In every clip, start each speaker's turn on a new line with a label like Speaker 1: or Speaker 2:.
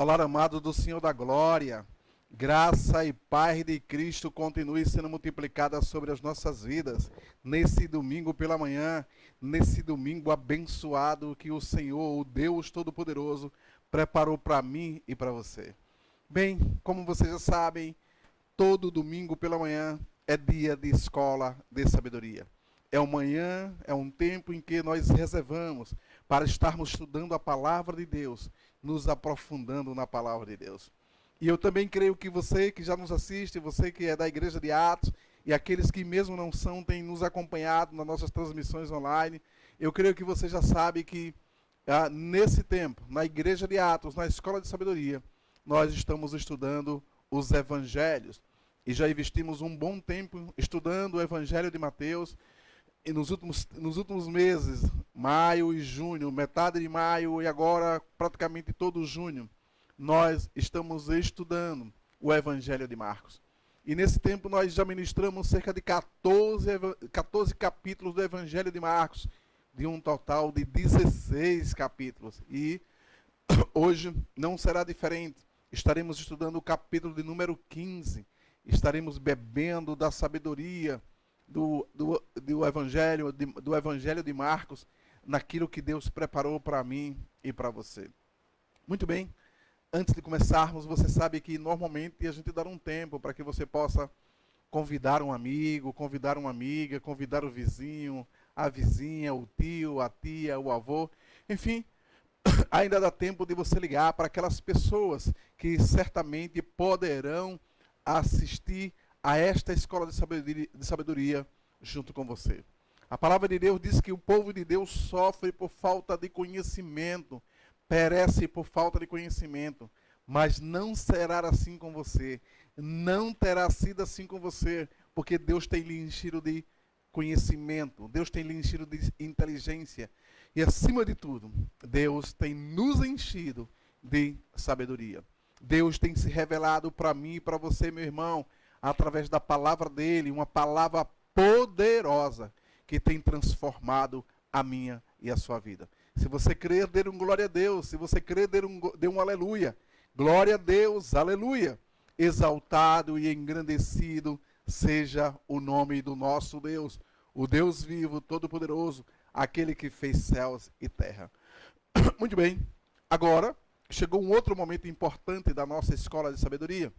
Speaker 1: Olá, amado do Senhor da Glória. Graça e paz de Cristo continue sendo multiplicada sobre as nossas vidas. Nesse domingo pela manhã, nesse domingo abençoado que o Senhor, o Deus Todo-Poderoso, preparou para mim e para você. Bem, como vocês já sabem, todo domingo pela manhã é dia de escola de sabedoria. É uma manhã, é um tempo em que nós reservamos para estarmos estudando a palavra de Deus, nos aprofundando na palavra de Deus. E eu também creio que você que já nos assiste, você que é da Igreja de Atos, e aqueles que mesmo não são, têm nos acompanhado nas nossas transmissões online, eu creio que você já sabe que nesse tempo, na Igreja de Atos, na Escola de Sabedoria, nós estamos estudando os Evangelhos. E já investimos um bom tempo estudando o Evangelho de Mateus. E nos últimos meses, maio e junho, metade de maio e agora praticamente todo junho, nós estamos estudando o Evangelho de Marcos. E nesse tempo nós já ministramos cerca de 14 capítulos do Evangelho de Marcos, de um total de 16 capítulos. E hoje não será diferente. Estaremos estudando o capítulo de número 15. Estaremos bebendo da sabedoria do Evangelho de Marcos, naquilo que Deus preparou para mim e para você. Muito bem, antes de começarmos, você sabe que normalmente a gente dá um tempo para que você possa convidar um amigo, convidar uma amiga, convidar o vizinho, a vizinha, o tio, a tia, o avô, enfim, ainda dá tempo de você ligar para aquelas pessoas que certamente poderão assistir a esta escola de sabedoria junto com você. A palavra de Deus diz que o povo de Deus sofre por falta de conhecimento, perece por falta de conhecimento, mas não será assim com você, não terá sido assim com você, porque Deus tem lhe enchido de conhecimento, Deus tem lhe enchido de inteligência, e acima de tudo, Deus tem nos enchido de sabedoria. Deus tem se revelado para mim e para você, meu irmão, através da palavra dele, uma palavra poderosa que tem transformado a minha e a sua vida. Se você crer, dê um glória a Deus. Se você crer, dê um aleluia. Glória a Deus, aleluia. Exaltado e engrandecido seja o nome do nosso Deus, o Deus vivo, todo-poderoso, aquele que fez céus e terra. Muito bem, agora chegou um outro momento importante da nossa escola de sabedoria.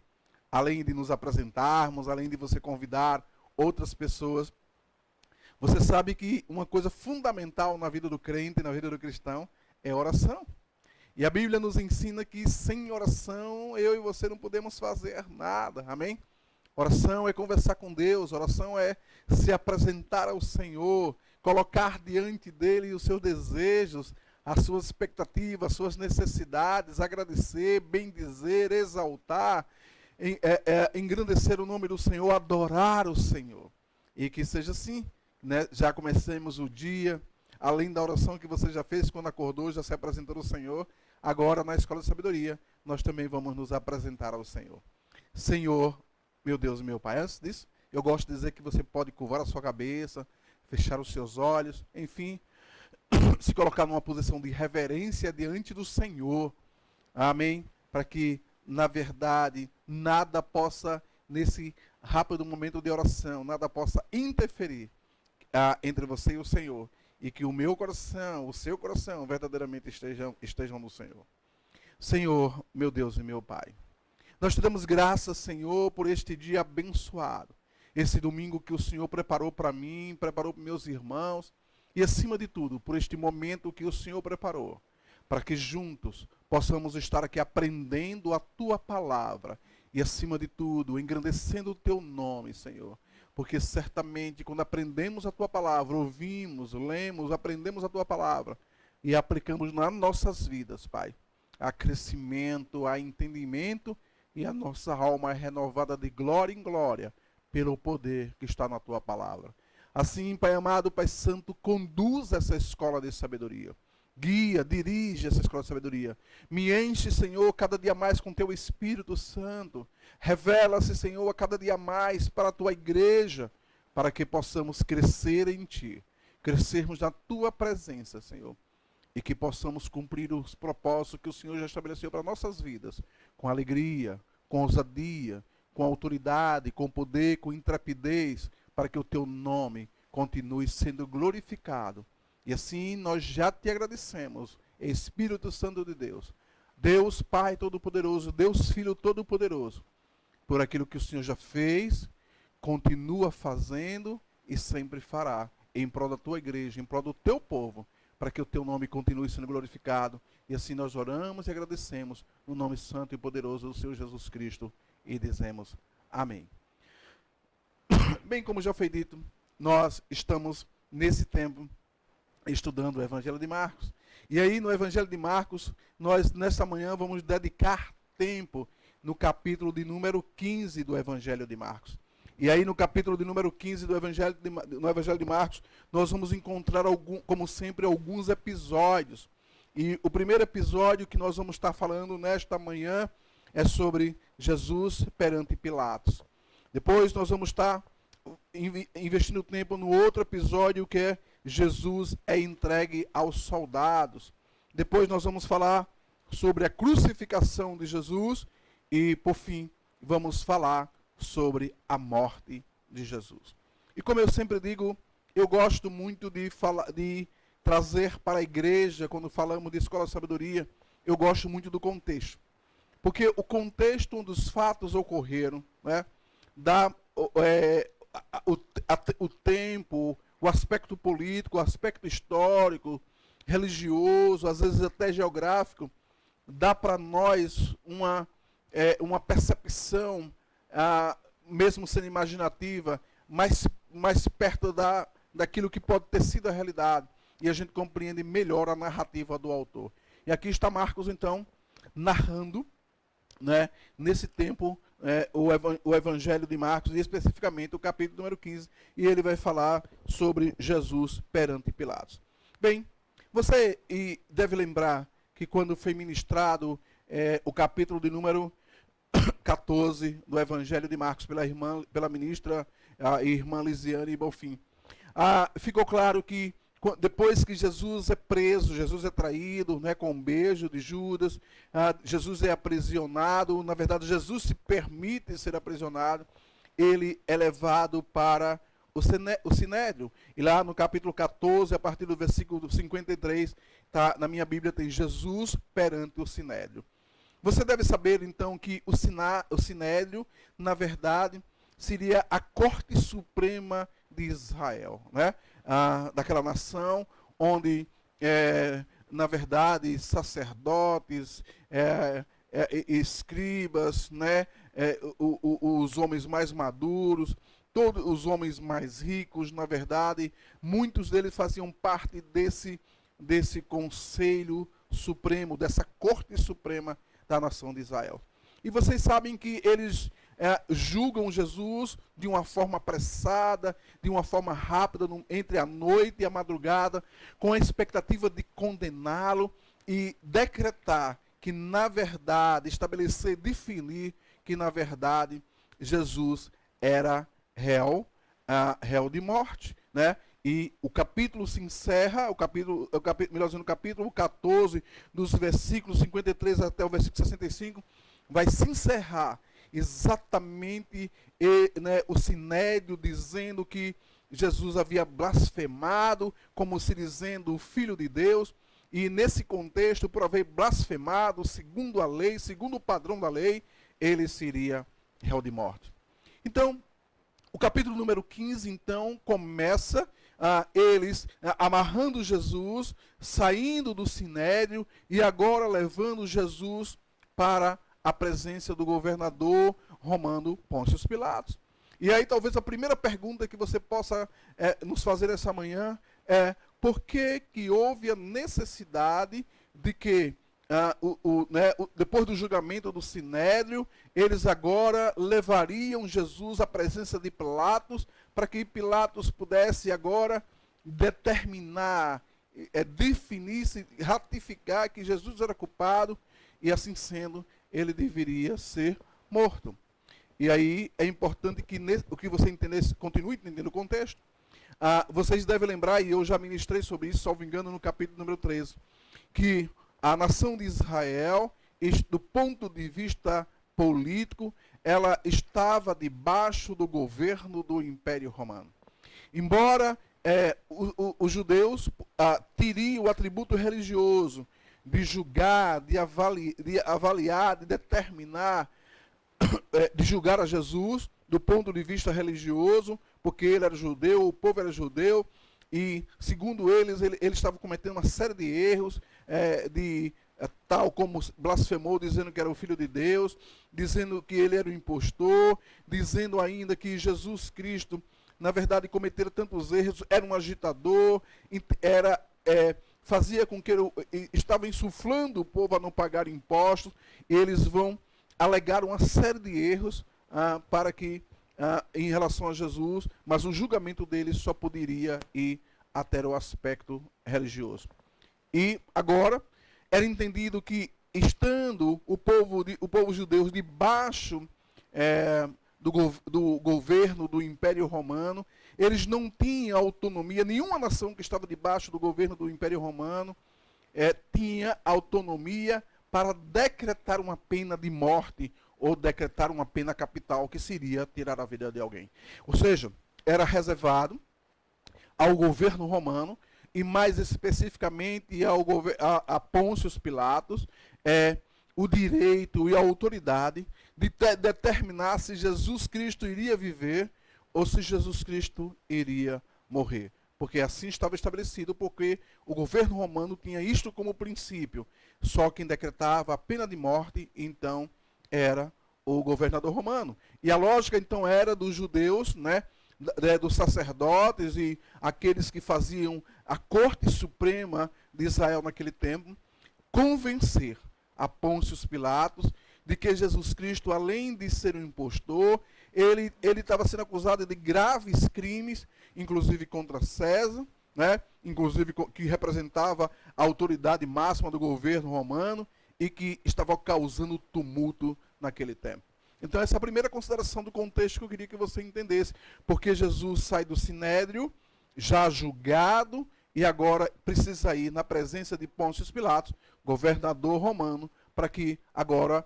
Speaker 1: Além de nos apresentarmos, além de você convidar outras pessoas, você sabe que uma coisa fundamental na vida do crente, na vida do cristão, é oração. E a Bíblia nos ensina que sem oração, eu e você não podemos fazer nada, amém? Oração é conversar com Deus, oração é se apresentar ao Senhor, colocar diante dele os seus desejos, as suas expectativas, as suas necessidades, agradecer, bendizer, exaltar, engrandecer o nome do Senhor, adorar o Senhor. E que seja assim, né? Já comecemos o dia, além da oração que você já fez quando acordou, já se apresentou ao Senhor, agora na Escola de Sabedoria, nós também vamos nos apresentar ao Senhor. Senhor, meu Deus e meu Pai, antes disso, eu gosto de dizer que você pode curvar a sua cabeça, fechar os seus olhos, enfim, se colocar numa posição de reverência diante do Senhor, amém? Para que, na verdade, nada possa, nesse rápido momento de oração, nada possa interferir entre você e o Senhor, e que o meu coração, o seu coração, verdadeiramente estejam no Senhor. Senhor, meu Deus e meu Pai, nós te damos graças, Senhor, por este dia abençoado, esse domingo que o Senhor preparou para mim, preparou para meus irmãos, e acima de tudo, por este momento que o Senhor preparou, para que juntos possamos estar aqui aprendendo a Tua palavra, e acima de tudo, engrandecendo o Teu nome, Senhor. Porque certamente quando aprendemos a Tua palavra, ouvimos, lemos, aprendemos a Tua palavra, e aplicamos nas nossas vidas, Pai, há crescimento, há entendimento, e a nossa alma é renovada de glória em glória, pelo poder que está na Tua palavra. Assim, Pai amado, Pai santo, conduz essa escola de sabedoria. Guia, dirige essa escola de sabedoria. Me enche, Senhor, cada dia mais com Teu Espírito Santo. Revela-se, Senhor, a cada dia mais para a Tua igreja, para que possamos crescer em Ti. Crescermos na Tua presença, Senhor. e que possamos cumprir os propósitos que o Senhor já estabeleceu para nossas vidas, com alegria, com ousadia, com autoridade, com poder, com intrepidez, para que o teu nome continue sendo glorificado. E assim nós já te agradecemos, Espírito Santo de Deus, Deus Pai Todo-Poderoso, Deus Filho Todo-Poderoso, por aquilo que o Senhor já fez, continua fazendo e sempre fará, em prol da tua igreja, em prol do teu povo, para que o teu nome continue sendo glorificado. E assim nós oramos e agradecemos no nome santo e poderoso do Senhor Jesus Cristo e dizemos amém. Bem, como já foi dito, nós estamos nesse tempo estudando o Evangelho de Marcos. E aí no Evangelho de Marcos, nós nesta manhã vamos dedicar tempo no capítulo de número 15 do Evangelho de Marcos. E aí no capítulo de número 15 do Evangelho de Marcos, nós vamos encontrar, como sempre, alguns episódios. E o primeiro episódio que nós vamos estar falando nesta manhã é sobre Jesus perante Pilatos. Depois nós vamos estar investindo tempo no outro episódio, que é Jesus é entregue aos soldados. Depois nós vamos falar sobre a crucificação de Jesus e, por fim, vamos falar sobre a morte de Jesus. E como eu sempre digo, eu gosto muito de trazer para a igreja, quando falamos de escola de sabedoria, eu gosto muito do contexto. Porque o contexto onde os fatos ocorreram, né, dá o tempo, o aspecto político, o aspecto histórico, religioso, às vezes até geográfico, dá para nós uma percepção, mesmo sendo imaginativa, mais perto daquilo que pode ter sido a realidade. E a gente compreende melhor a narrativa do autor. E aqui está Marcos, então, narrando, né, nesse tempo, o Evangelho de Marcos, e especificamente o capítulo número 15, e ele vai falar sobre Jesus perante Pilatos. Bem, você deve lembrar que quando foi ministrado o capítulo de número 14 do Evangelho de Marcos pela ministra, a irmã Lisiane Bonfim, ficou claro que depois que Jesus é preso, Jesus é traído, né, com um beijo de Judas, Jesus é aprisionado, na verdade Jesus se permite ser aprisionado, ele é levado para o Sinédrio. E lá no capítulo 14, a partir do versículo 53, na minha Bíblia tem Jesus perante o Sinédrio. Você deve saber então que o Sinédrio, na verdade, seria a Corte Suprema de Israel, né? Daquela nação onde, na verdade, sacerdotes, escribas, né? Os homens mais maduros, todos os homens mais ricos, na verdade, muitos deles faziam parte desse Conselho Supremo, dessa Corte Suprema da nação de Israel. E vocês sabem que eles julgam Jesus de uma forma apressada, de uma forma rápida, entre a noite e a madrugada, com a expectativa de condená-lo e decretar que, na verdade, definir que, na verdade, Jesus era réu de morte, né? E o capítulo se encerra, no capítulo 14, dos versículos 53 até o versículo 65, vai se encerrar exatamente o Sinédrio dizendo que Jesus havia blasfemado, como se dizendo o Filho de Deus, e nesse contexto, por haver blasfemado, segundo a lei, segundo o padrão da lei, ele seria réu de morte. Então, o capítulo número 15, então, começa eles amarrando Jesus, saindo do Sinédrio e agora levando Jesus para a presença do governador romano Pôncio Pilatos. E aí talvez a primeira pergunta que você possa nos fazer essa manhã é: por que houve a necessidade de que, depois do julgamento do Sinédrio, eles agora levariam Jesus à presença de Pilatos, para que Pilatos pudesse agora determinar, definir, ratificar que Jesus era culpado e, assim sendo, ele deveria ser morto. E aí é importante que o que você entendesse, continue entendendo o contexto. Vocês devem lembrar, e eu já ministrei sobre isso, salvo engano, no capítulo número 13, que a nação de Israel, do ponto de vista político, ela estava debaixo do governo do Império Romano. Embora os judeus teriam o atributo religioso de julgar, de avaliar, de determinar, de julgar a Jesus do ponto de vista religioso, porque ele era judeu, o povo era judeu, e segundo eles, ele estava cometendo uma série de erros, tal como blasfemou, dizendo que era o Filho de Deus, dizendo que ele era o impostor, dizendo ainda que Jesus Cristo, na verdade, cometera tantos erros, era um agitador, fazia com que estava insuflando o povo a não pagar impostos. Eles vão alegar uma série de erros para que, em relação a Jesus, mas o julgamento deles só poderia ir até o aspecto religioso. E agora era entendido que, estando o povo judeu debaixo do governo do Império Romano, eles não tinham autonomia. Nenhuma nação que estava debaixo do governo do Império Romano tinha autonomia para decretar uma pena de morte ou decretar uma pena capital, que seria tirar a vida de alguém. Ou seja, era reservado ao governo romano, e mais especificamente a Pôncio Pilatos, o direito e a autoridade de determinar se Jesus Cristo iria viver ou se Jesus Cristo iria morrer. Porque assim estava estabelecido, porque o governo romano tinha isto como princípio. Só quem decretava a pena de morte, então, era o governador romano. E a lógica, então, era dos judeus, né, dos sacerdotes e aqueles que faziam a corte suprema de Israel naquele tempo, convencer a Pôncio Pilatos de que Jesus Cristo, além de ser um impostor, ele estava sendo acusado de graves crimes, inclusive contra César, né? Inclusive que representava a autoridade máxima do governo romano e que estava causando tumulto naquele tempo. Então essa é a primeira consideração do contexto que eu queria que você entendesse, porque Jesus sai do Sinédrio, já julgado, e agora precisa ir na presença de Pôncio Pilatos, governador romano, para que agora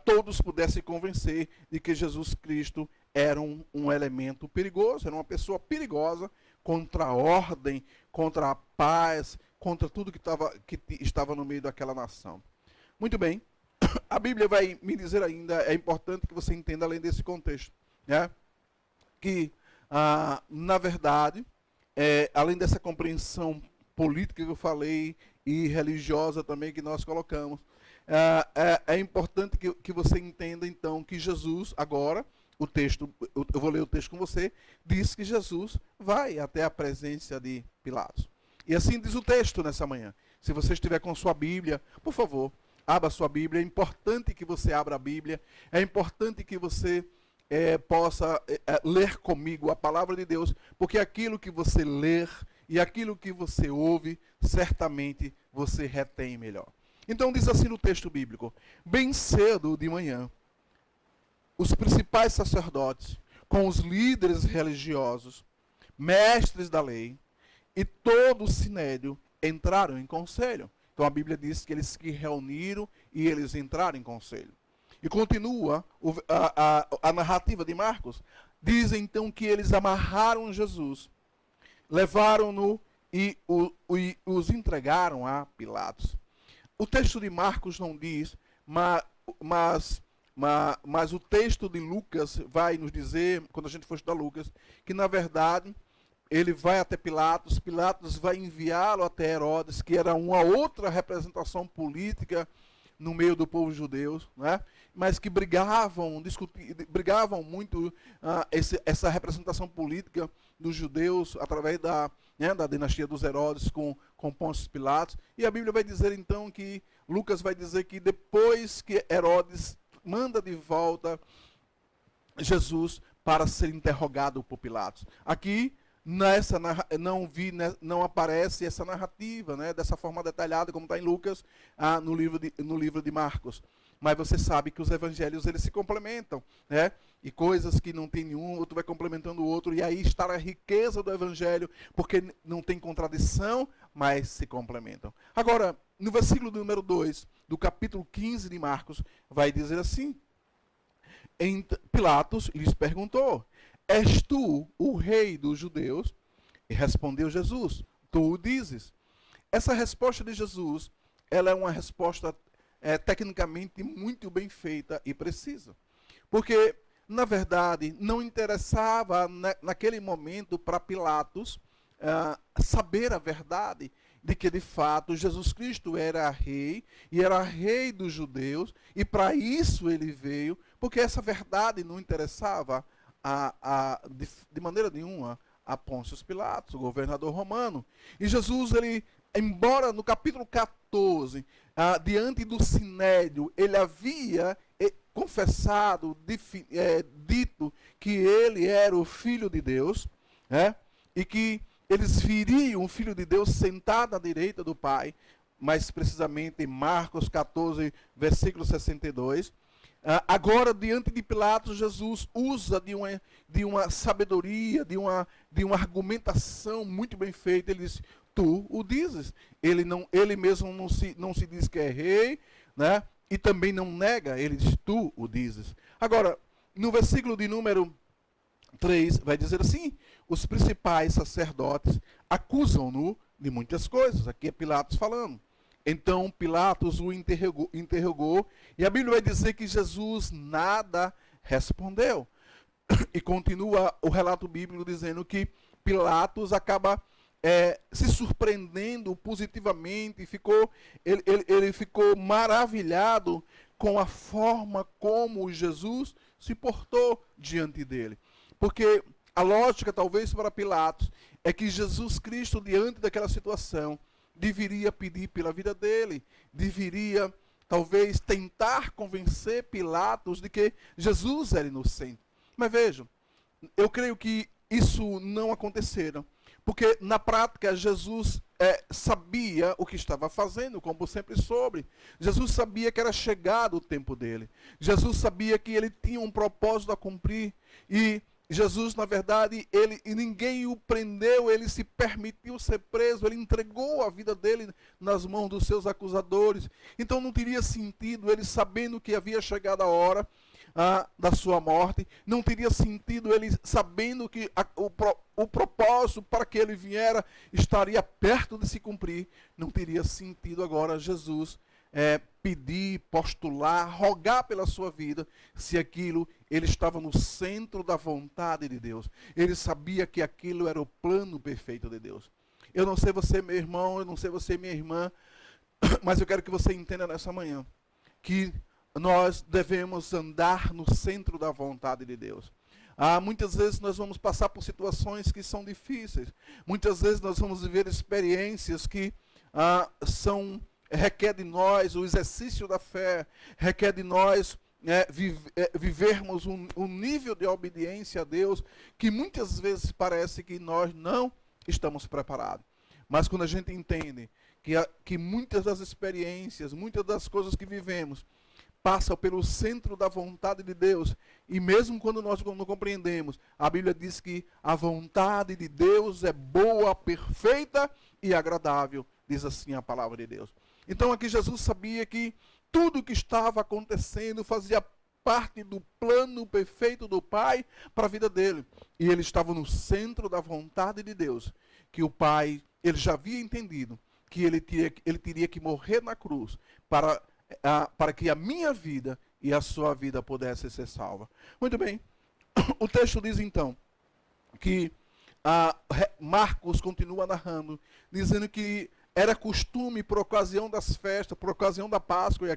Speaker 1: todos pudessem convencer de que Jesus Cristo era um elemento perigoso, era uma pessoa perigosa contra a ordem, contra a paz, contra tudo que estava no meio daquela nação. Muito bem, a Bíblia vai me dizer ainda, é importante que você entenda além desse contexto, né, que, na verdade, além dessa compreensão política que eu falei e religiosa também que nós colocamos, é importante que você entenda, então, que Jesus, agora, o texto, eu vou ler o texto com você, diz que Jesus vai até a presença de Pilatos. E assim diz o texto nessa manhã. Se você estiver com sua Bíblia, por favor, abra sua Bíblia. É importante que você abra a Bíblia. É importante que você possa ler comigo a palavra de Deus, porque aquilo que você ler e aquilo que você ouve, certamente você retém melhor. Então diz assim no texto bíblico: bem cedo de manhã, os principais sacerdotes, com os líderes religiosos, mestres da lei, e todo o sinédrio entraram em conselho. Então a Bíblia diz que eles se reuniram e eles entraram em conselho. E continua a narrativa de Marcos. Diz então que eles amarraram Jesus, levaram-no e os entregaram a Pilatos. O texto de Marcos não diz, mas o texto de Lucas vai nos dizer, quando a gente for estudar Lucas, que na verdade ele vai até Pilatos, Pilatos vai enviá-lo até Herodes, que era uma outra representação política no meio do povo judeu, né? Mas que brigavam muito essa representação política dos judeus através da dinastia dos Herodes com Pôncio Pilatos. E a Bíblia vai dizer então que, Lucas vai dizer que depois que Herodes manda de volta Jesus para ser interrogado por Pilatos. Aqui não aparece essa narrativa, né, dessa forma detalhada como está em Lucas, no livro de Marcos. mas você sabe que os evangelhos eles se complementam, né? E coisas que não tem nenhum, outro vai complementando o outro, e aí está a riqueza do evangelho, porque não tem contradição, mas se complementam. Agora, no versículo número 2, do capítulo 15 de Marcos, vai dizer assim: Pilatos lhes perguntou: És tu o rei dos judeus? E respondeu Jesus: Tu o dizes. Essa resposta de Jesus, ela é uma resposta tecnicamente muito bem feita e precisa. Porque, na verdade, não interessava naquele momento para Pilatos saber a verdade de que, de fato, Jesus Cristo era rei, e era rei dos judeus, e para isso ele veio, porque essa verdade não interessava de maneira nenhuma a Pôncio Pilatos, o governador romano. E Jesus, ele, embora no capítulo 14, diante do Sinédrio, ele havia confessado, dito que ele era o Filho de Deus, né? E que eles viriam o Filho de Deus sentado à direita do Pai, mais precisamente em Marcos 14, versículo 62. Agora, diante de Pilatos, Jesus usa de uma sabedoria, de uma argumentação muito bem feita. Ele diz: Tu o dizes. Ele mesmo não se diz que é rei, né? E também não nega, ele diz: Tu o dizes. Agora, no versículo de número 3, vai dizer assim: Os principais sacerdotes acusam-no de muitas coisas. Aqui é Pilatos falando. Então Pilatos o interrogou, e a Bíblia vai dizer que Jesus nada respondeu. E continua o relato bíblico dizendo que Pilatos acaba se surpreendendo positivamente, ele ficou maravilhado com a forma como Jesus se portou diante dele. Porque a lógica, talvez, para Pilatos, é que Jesus Cristo, diante daquela situação, deveria pedir pela vida dele, deveria, talvez, tentar convencer Pilatos de que Jesus era inocente. Mas vejam, eu creio que isso não aconteceu, porque na prática Jesus sabia o que estava fazendo, como sempre soube. Jesus sabia que era chegado o tempo dele. Jesus sabia que ele tinha um propósito a cumprir, e Jesus, na verdade, ninguém o prendeu, ele se permitiu ser preso, ele entregou a vida dele nas mãos dos seus acusadores. Então não teria sentido ele, sabendo que havia chegado a hora da sua morte, não teria sentido ele, sabendo que o propósito para que ele viera estaria perto de se cumprir, não teria sentido agora Jesus pedir, postular, rogar pela sua vida, se aquilo ele estava no centro da vontade de Deus. Ele sabia que aquilo era o plano perfeito de Deus. Eu não sei você, meu irmão, eu não sei você, minha irmã, mas eu quero que você entenda nessa manhã que nós devemos andar no centro da vontade de Deus. Muitas vezes nós vamos passar por situações que são difíceis. Muitas vezes nós vamos viver experiências que requer de nós o exercício da fé, requer de nós vivermos um nível de obediência a Deus que muitas vezes parece que nós não estamos preparados. Mas quando a gente entende que muitas das experiências, muitas das coisas que vivemos, passam pelo centro da vontade de Deus, e mesmo quando nós não compreendemos, a Bíblia diz que a vontade de Deus é boa, perfeita e agradável, diz assim a palavra de Deus. Então aqui Jesus sabia que tudo o que estava acontecendo fazia parte do plano perfeito do Pai para a vida dele. E ele estava no centro da vontade de Deus, que o Pai, ele já havia entendido que ele teria que morrer na cruz para que a minha vida e a sua vida pudesse ser salva. Muito bem, o texto diz então que Marcos continua narrando, dizendo que era costume, por ocasião das festas, por ocasião da Páscoa,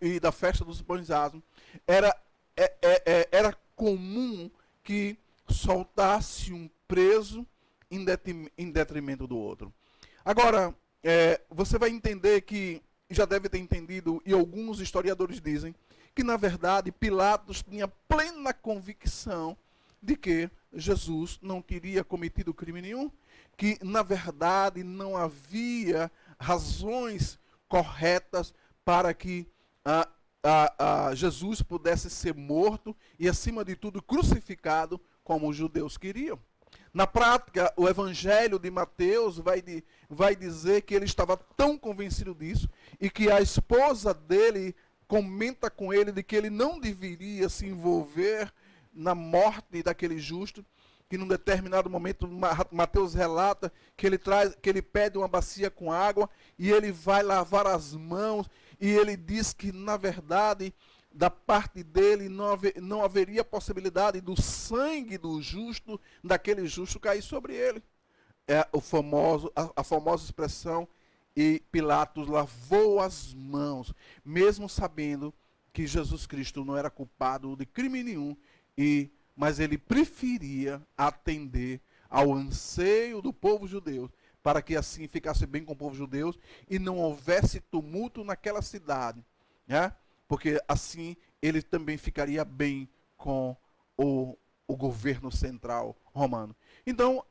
Speaker 1: e da festa dos pães asmos, era comum que soltasse um preso em detrimento do outro. Agora, você vai entender que, já deve ter entendido, e alguns historiadores dizem, que na verdade Pilatos tinha plena convicção de que Jesus não teria cometido crime nenhum, que na verdade não havia razões corretas para que Jesus pudesse ser morto e, acima de tudo, crucificado, como os judeus queriam. Na prática, o evangelho de Mateus vai dizer que ele estava tão convencido disso e que a esposa dele comenta com ele de que ele não deveria se envolver na morte daquele justo, que num determinado momento Mateus relata que ele pede uma bacia com água e ele vai lavar as mãos e ele diz que, na verdade, da parte dele não haveria possibilidade do sangue do justo, daquele justo, cair sobre ele. É a famosa expressão, e Pilatos lavou as mãos, mesmo sabendo que Jesus Cristo não era culpado de crime nenhum, mas ele preferia atender ao anseio do povo judeu, para que assim ficasse bem com o povo judeu e não houvesse tumulto naquela cidade, né? Porque assim ele também ficaria bem com o governo central romano. Então,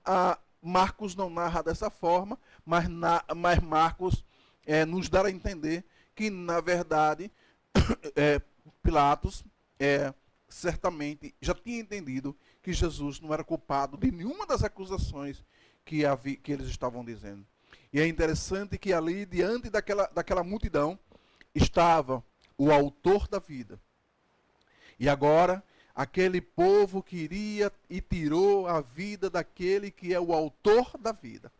Speaker 1: Marcos não narra dessa forma, mas Marcos nos dá a entender que, na verdade, Pilatos certamente já tinha entendido que Jesus não era culpado de nenhuma das acusações que eles estavam dizendo. E é interessante que ali, diante daquela multidão, estava o autor da vida. E agora, aquele povo queria e tirou a vida daquele que é o autor da vida.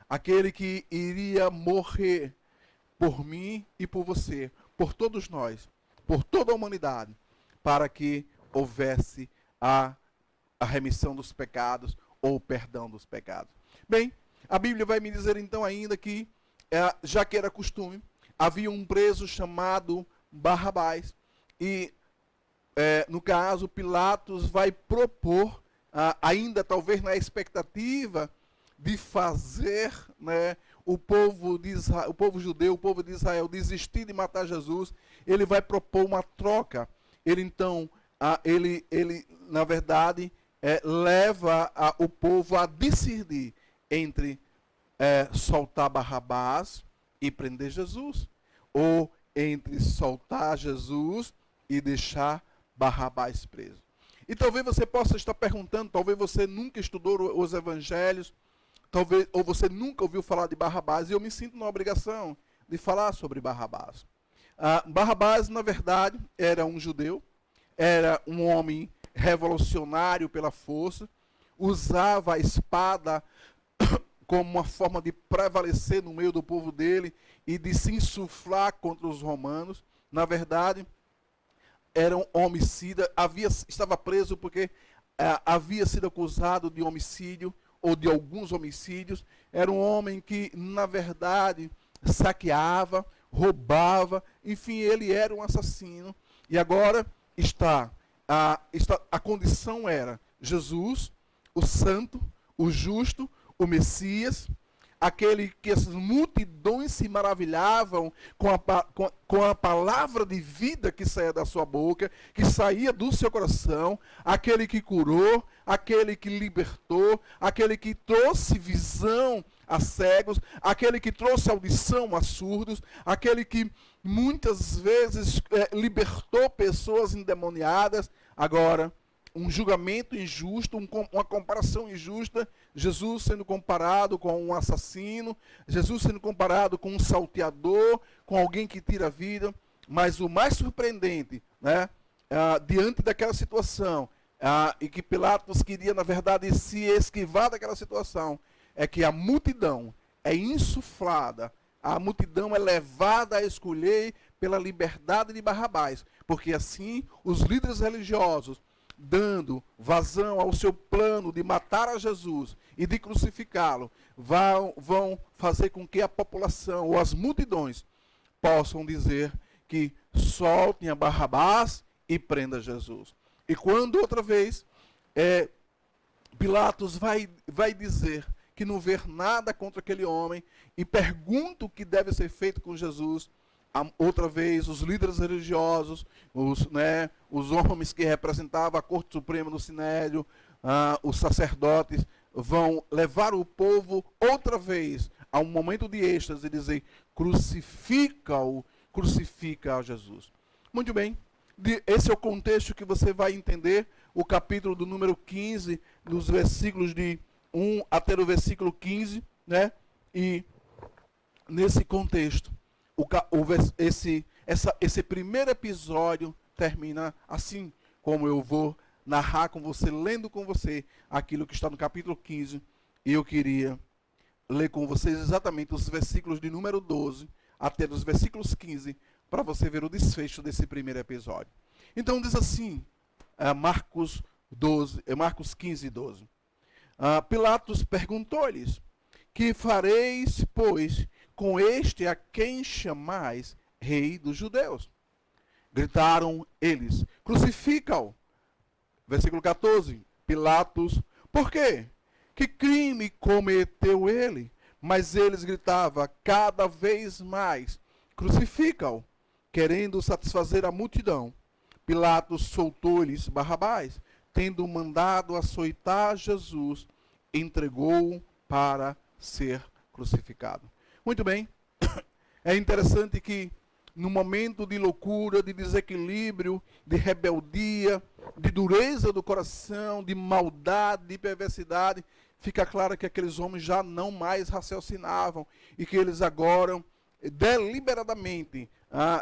Speaker 1: Aquele que iria morrer por mim e por você, por todos nós, por toda a humanidade, para que houvesse a remissão dos pecados ou o perdão dos pecados. Bem, a Bíblia vai me dizer então ainda que, já que era costume, havia um preso chamado Barrabás, e no caso Pilatos vai propor, ainda talvez na expectativa de fazer, né, o povo judeu, o povo de Israel desistir de matar Jesus, ele vai propor uma troca. Ele então, ele na verdade leva o povo a decidir entre soltar Barrabás e prender Jesus, ou entre soltar Jesus e deixar Barrabás preso. E talvez você possa estar perguntando, talvez você nunca estudou os evangelhos, talvez, ou você nunca ouviu falar de Barrabás, e eu me sinto na obrigação de falar sobre Barrabás. Barrabás, na verdade, era um judeu, era um homem revolucionário pela força, usava a espada como uma forma de prevalecer no meio do povo dele e de se insuflar contra os romanos. Na verdade, era um homicida, estava preso porque havia sido acusado de homicídio ou de alguns homicídios. Era um homem que, na verdade, saqueava, roubava, enfim, ele era um assassino. E agora a condição era Jesus, o santo, o justo, o Messias, aquele que as multidões se maravilhavam com a palavra de vida que saía da sua boca, que saía do seu coração, aquele que curou, aquele que libertou, aquele que trouxe visão a cegos, aquele que trouxe audição a surdos, aquele que muitas vezes libertou pessoas endemoniadas. Agora, um julgamento injusto, uma comparação injusta, Jesus sendo comparado com um assassino, Jesus sendo comparado com um salteador, com alguém que tira a vida. Mas o mais surpreendente, né, diante daquela situação, e que Pilatos queria, na verdade, se esquivar daquela situação, é que a multidão é insuflada, a multidão é levada a escolher pela liberdade de Barrabás, porque assim os líderes religiosos, dando vazão ao seu plano de matar a Jesus e de crucificá-lo, vão fazer com que a população ou as multidões possam dizer que soltem a Barrabás e prenda Jesus. E quando outra vez Pilatos vai dizer que não vê nada contra aquele homem e pergunta o que deve ser feito com Jesus, outra vez os líderes religiosos, os homens que representavam a Corte Suprema do Sinédrio, os sacerdotes, vão levar o povo outra vez a um momento de êxtase e dizer: crucifica a Jesus. Muito bem. Esse é o contexto que você vai entender, o capítulo do número 15, dos versículos de 1 até o versículo 15, né? E nesse contexto, esse primeiro episódio termina assim, como eu vou narrar com você, lendo com você aquilo que está no capítulo 15, e eu queria ler com vocês exatamente os versículos de número 12 até os versículos 15, para você ver o desfecho desse primeiro episódio. Então diz assim, Marcos 15, 12. Pilatos perguntou-lhes, que fareis, pois, com este a quem chamais rei dos judeus? Gritaram eles, crucifica-o. Versículo 14, Pilatos, por quê? Que crime cometeu ele? Mas eles gritavam cada vez mais, crucifica-o, querendo satisfazer a multidão. Pilatos soltou-lhes Barrabás, tendo mandado açoitar Jesus, entregou-o para ser crucificado. Muito bem, é interessante que no momento de loucura, de desequilíbrio, de rebeldia, de dureza do coração, de maldade, de perversidade, fica claro que aqueles homens já não mais raciocinavam e que eles agora, deliberadamente,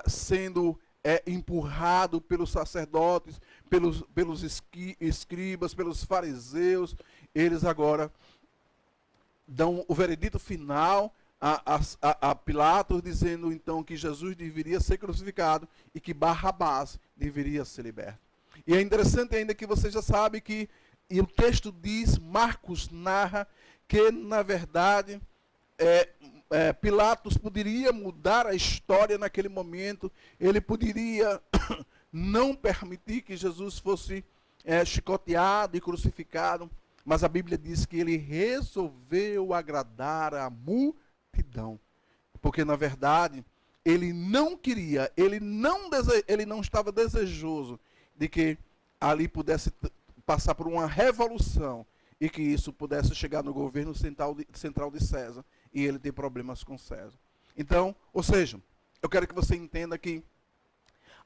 Speaker 1: sendo empurrados pelos sacerdotes, pelos escribas, pelos fariseus, eles agora dão o veredito final a Pilatos, dizendo então que Jesus deveria ser crucificado e que Barrabás deveria ser liberto. E é interessante ainda que você já sabe que, e o texto diz, Marcos narra, que na verdade Pilatos poderia mudar a história naquele momento, ele poderia não permitir que Jesus fosse chicoteado e crucificado, mas a Bíblia diz que ele resolveu agradar a multidão, porque na verdade ele não queria, ele não estava desejoso de que ali pudesse passar por uma revolução e que isso pudesse chegar no governo central de César e ele ter problemas com César. Então, ou seja, eu quero que você entenda que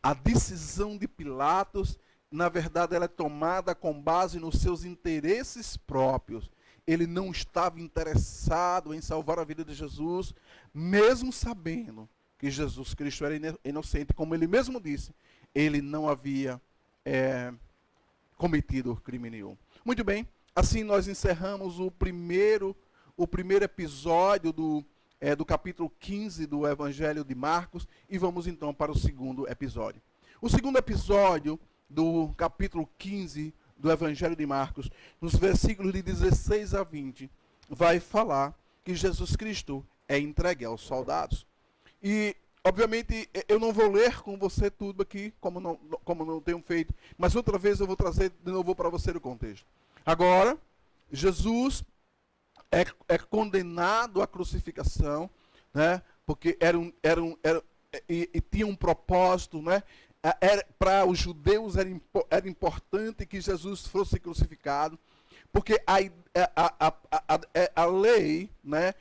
Speaker 1: a decisão de Pilatos, na verdade, ela é tomada com base nos seus interesses próprios. Ele não estava interessado em salvar a vida de Jesus, mesmo sabendo que Jesus Cristo era inocente, como ele mesmo disse, ele não havia cometido crime nenhum. Muito bem, assim nós encerramos o primeiro episódio do capítulo 15 do Evangelho de Marcos e vamos então para o segundo episódio. O segundo episódio do capítulo 15 do Evangelho de Marcos, nos versículos de 16 a 20, vai falar que Jesus Cristo é entregue aos soldados. E, obviamente, eu não vou ler com você tudo aqui, como não tenho feito, mas outra vez eu vou trazer de novo para você o contexto. Agora, Jesus é condenado à crucificação, né? Porque tinha um propósito, né? Para os judeus era importante que Jesus fosse crucificado, porque a lei, né,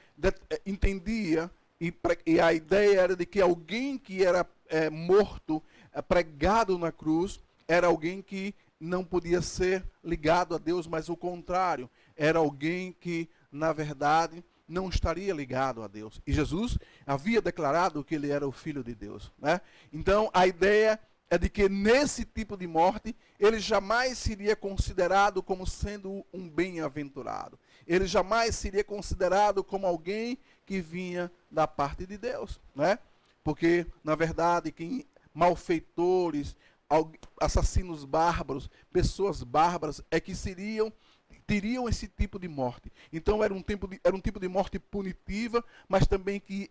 Speaker 1: entendia, e a ideia era de que alguém que era morto, pregado na cruz, era alguém que não podia ser ligado a Deus, mas o contrário, era alguém que, na verdade, não estaria ligado a Deus. E Jesus havia declarado que ele era o Filho de Deus, né? Então, a ideia é de que nesse tipo de morte, ele jamais seria considerado como sendo um bem-aventurado. Ele jamais seria considerado como alguém que vinha da parte de Deus, né? Porque, na verdade, malfeitores, assassinos bárbaros, pessoas bárbaras, é que teriam esse tipo de morte. Então era um tipo de morte punitiva, mas também que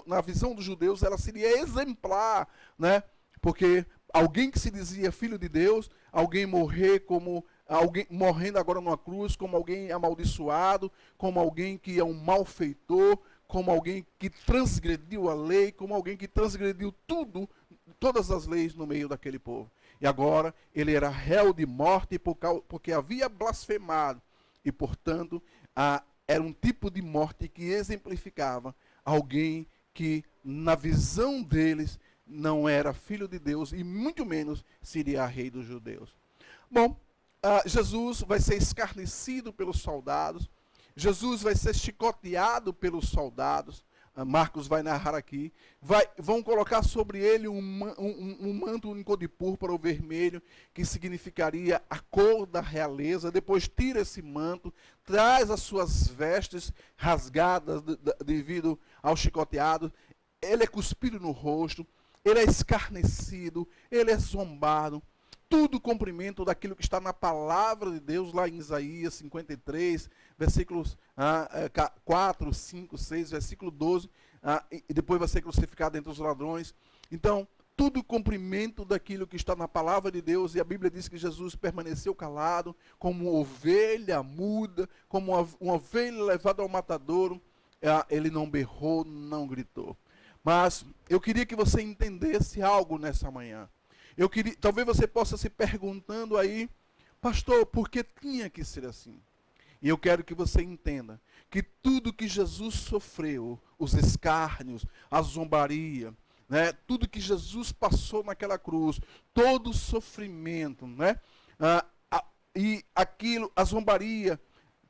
Speaker 1: na visão dos judeus ela seria exemplar, né? Porque alguém que se dizia filho de Deus, alguém morrendo agora numa cruz, como alguém amaldiçoado, como alguém que é um malfeitor, como alguém que transgrediu a lei, como alguém que transgrediu todas as leis no meio daquele povo. E agora ele era réu de morte porque havia blasfemado. E, portanto, era um tipo de morte que exemplificava alguém que, na visão deles, não era filho de Deus e muito menos seria rei dos judeus. Bom, Jesus vai ser escarnecido pelos soldados, Jesus vai ser chicoteado pelos soldados. Marcos vai narrar aqui, vão colocar sobre ele um manto único de púrpura ou vermelho, que significaria a cor da realeza. Depois tira esse manto, traz as suas vestes rasgadas devido ao chicoteado, ele é cuspido no rosto, ele é escarnecido, ele é zombado. Tudo o cumprimento daquilo que está na palavra de Deus, lá em Isaías 53, versículos 4, 5, 6, versículo 12, e depois vai ser crucificado entre os ladrões. Então, tudo o cumprimento daquilo que está na palavra de Deus, e a Bíblia diz que Jesus permaneceu calado, como ovelha muda, como uma ovelha levada ao matadouro, ele não berrou, não gritou. Mas eu queria que você entendesse algo nessa manhã. Talvez você possa se perguntando aí, pastor, por que tinha que ser assim? E eu quero que você entenda que tudo que Jesus sofreu, os escárnios, a zombaria, né, tudo que Jesus passou naquela cruz, todo o sofrimento, né, e aquilo, a zombaria,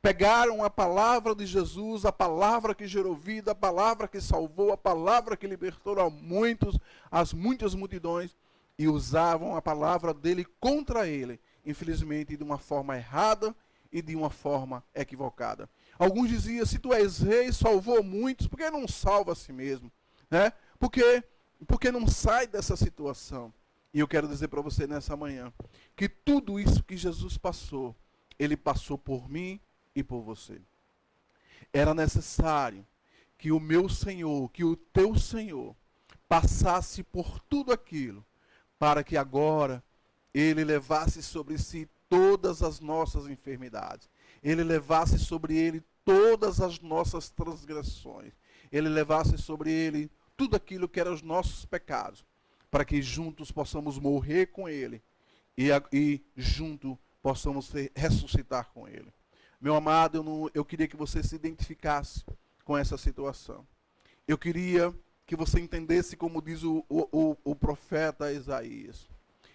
Speaker 1: pegaram a palavra de Jesus, a palavra que gerou vida, a palavra que salvou, a palavra que libertou as muitas multidões, e usavam a palavra dele contra ele, infelizmente de uma forma errada e de uma forma equivocada. Alguns diziam, se tu és rei, salvou muitos, por que não salva a si mesmo? Né? Porque não sai dessa situação. E eu quero dizer para você nessa manhã, que tudo isso que Jesus passou, ele passou por mim e por você. Era necessário que o meu Senhor, que o teu Senhor, passasse por tudo aquilo, para que agora ele levasse sobre si todas as nossas enfermidades. Ele levasse sobre ele todas as nossas transgressões. Ele levasse sobre ele tudo aquilo que eram os nossos pecados, para que juntos possamos morrer com ele e juntos possamos ressuscitar com ele. Meu amado, eu queria que você se identificasse com essa situação. Eu queria que você entendesse, como diz o profeta Isaías,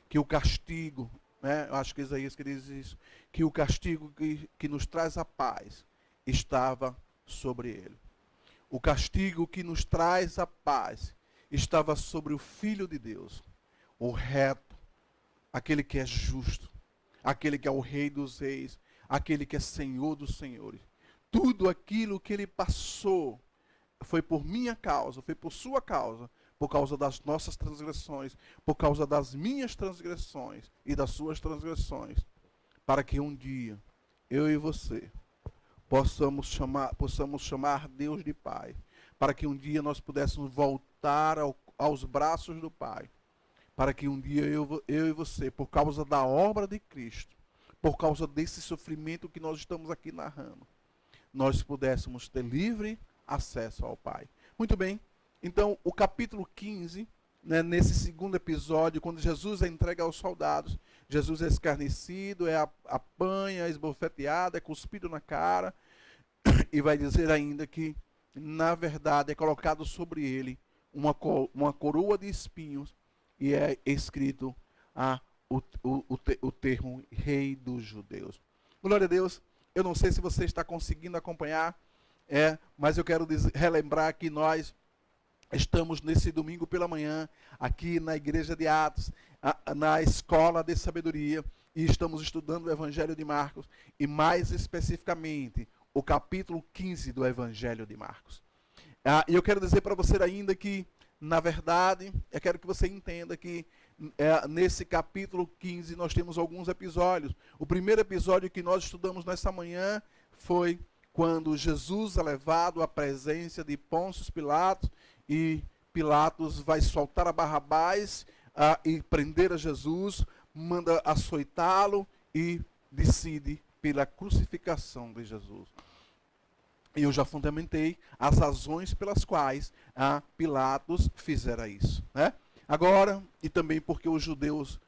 Speaker 1: que o castigo, né, eu acho que Isaías que diz isso, que o castigo que nos traz a paz estava sobre ele. O castigo que nos traz a paz estava sobre o Filho de Deus, o reto, aquele que é justo, aquele que é o Rei dos Reis, aquele que é Senhor dos Senhores. Tudo aquilo que ele passou foi por minha causa, foi por sua causa, por causa das nossas transgressões, por causa das minhas transgressões e das suas transgressões, para que um dia, eu e você, possamos chamar Deus de Pai, para que um dia nós pudéssemos voltar aos braços do Pai, para que um dia eu e você, por causa da obra de Cristo, por causa desse sofrimento que nós estamos aqui narrando, nós pudéssemos ter livre acesso ao Pai. Muito bem, então o capítulo 15, né, nesse segundo episódio, quando Jesus é entregue aos soldados, Jesus é escarnecido, apanha, é esbofeteado, é cuspido na cara, e vai dizer ainda que, na verdade, é colocado sobre ele uma coroa de espinhos, e é escrito o termo Rei dos Judeus. Glória a Deus. Eu não sei se você está conseguindo acompanhar, mas eu quero relembrar que nós estamos nesse domingo pela manhã, aqui na Igreja de Atos, na Escola de Sabedoria, e estamos estudando o Evangelho de Marcos, e mais especificamente, o capítulo 15 do Evangelho de Marcos. E eu quero dizer para você ainda que, na verdade, eu quero que você entenda que nesse capítulo 15 nós temos alguns episódios. O primeiro episódio que nós estudamos nessa manhã foi quando Jesus é levado à presença de Pôncio Pilatos, e Pilatos vai soltar a Barrabás e prender a Jesus, manda açoitá-lo e decide pela crucificação de Jesus. E eu já fundamentei as razões pelas quais Pilatos fizera isso, né? Agora, e também porque os judeus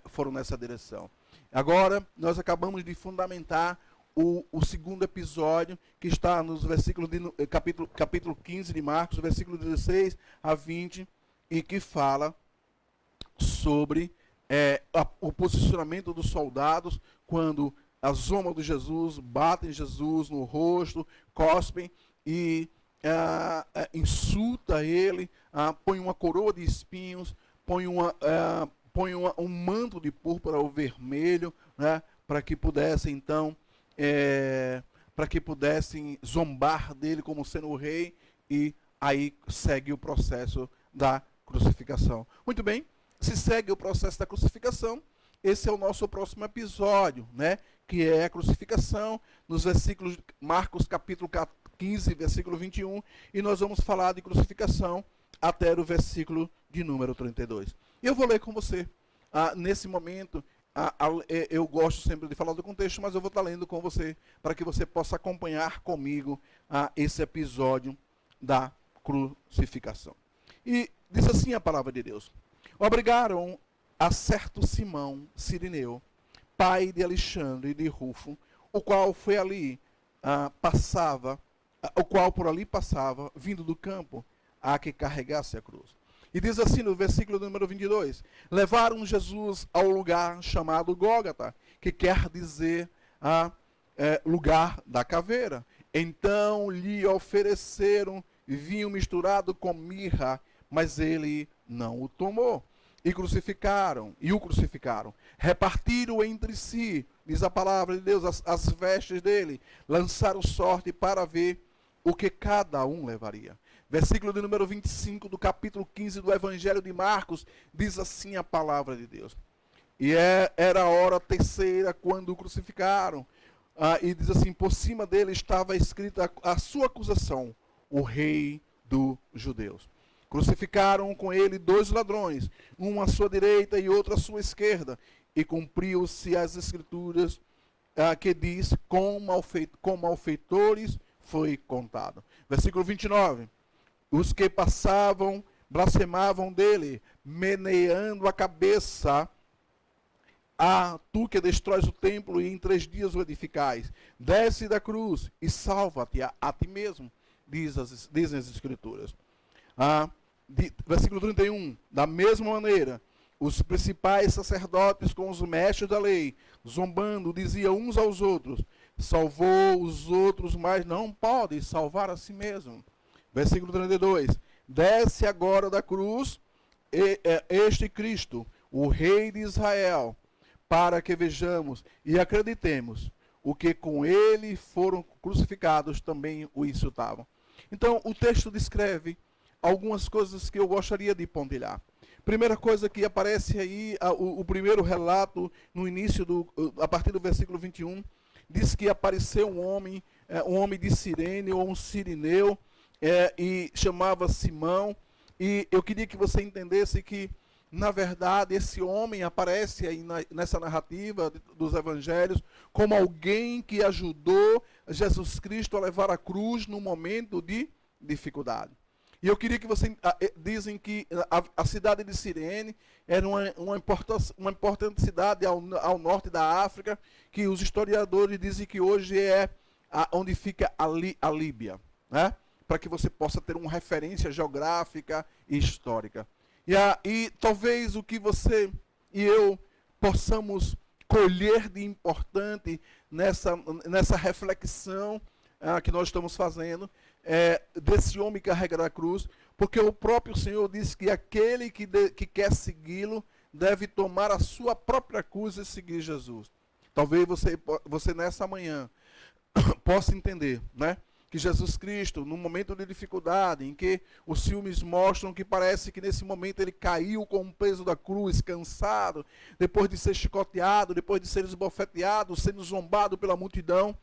Speaker 1: foram nessa direção. Agora, nós acabamos de fundamentar o segundo episódio, que está nos versículos capítulo 15 de Marcos, versículo 16 a 20, e que fala sobre o posicionamento dos soldados quando zombam de Jesus, batem Jesus no rosto, cospem e insulta ele, põe uma coroa de espinhos, põe um manto de púrpura ou vermelho, né, para que pudessem então zombar dele como sendo o rei, e aí segue o processo da crucificação. Muito bem, se segue o processo da crucificação, esse é o nosso próximo episódio, né, que é a crucificação, nos versículos, Marcos capítulo 15, versículo 21, e nós vamos falar de crucificação até o versículo de número 32. E eu vou ler com você. Nesse momento, eu gosto sempre de falar do contexto, mas eu vou estar lendo com você, para que você possa acompanhar comigo esse episódio da crucificação. E diz assim a palavra de Deus: obrigaram a certo Simão Cirineu, pai de Alexandre e de Rufo, o qual por ali passava, vindo do campo, a que carregasse a cruz. E diz assim no versículo número 22, levaram Jesus ao lugar chamado Gólgota, que quer dizer lugar da caveira. Então lhe ofereceram vinho misturado com mirra, mas ele não o tomou. E o crucificaram. Repartiram entre si, diz a palavra de Deus, as vestes dele. Lançaram sorte para ver o que cada um levaria. Versículo de número 25 do capítulo 15 do Evangelho de Marcos, diz assim a palavra de Deus. E era a hora terceira quando o crucificaram. E diz assim, por cima dele estava escrita a sua acusação, o rei dos judeus. Crucificaram com ele 2 ladrões, um à sua direita e outro à sua esquerda. E cumpriu-se as escrituras que diz, com malfeitores foi contado. Versículo 29. Os que passavam blasfemavam dele, meneando a cabeça, tu que destróis o templo e em 3 dias o edificais, desce da cruz e salva-te a ti mesmo, dizem as escrituras. Versículo 31, da mesma maneira, os principais sacerdotes com os mestres da lei, zombando, diziam uns aos outros, salvou os outros, mas não pode salvar a si mesmo. Versículo 32, desce agora da cruz este Cristo, o Rei de Israel, para que vejamos e acreditemos o que com ele foram crucificados também o insultavam. Então, o texto descreve algumas coisas que eu gostaria de pontilhar. Primeira coisa que aparece aí, o primeiro relato, no início, a partir do versículo 21, diz que apareceu um homem de Cirene, ou um sirineu, e chamava Simão, e eu queria que você entendesse que, na verdade, esse homem aparece aí nessa narrativa dos evangelhos como alguém que ajudou Jesus Cristo a levar a cruz no momento de dificuldade. E eu queria que você... Dizem que a cidade de Cirene era uma importante cidade ao norte da África, que os historiadores dizem que hoje é onde fica a Líbia, né? Para que você possa ter uma referência geográfica e histórica. E talvez o que você e eu possamos colher de importante nessa reflexão que nós estamos fazendo, desse homem que carrega a cruz, porque o próprio Senhor disse que aquele que quer segui-lo deve tomar a sua própria cruz e seguir Jesus. Talvez você nessa manhã possa entender, né? Que Jesus Cristo, no momento de dificuldade, em que os filmes mostram que parece que nesse momento ele caiu com o peso da cruz, cansado, depois de ser chicoteado, depois de ser esbofeteado, sendo zombado pela multidão,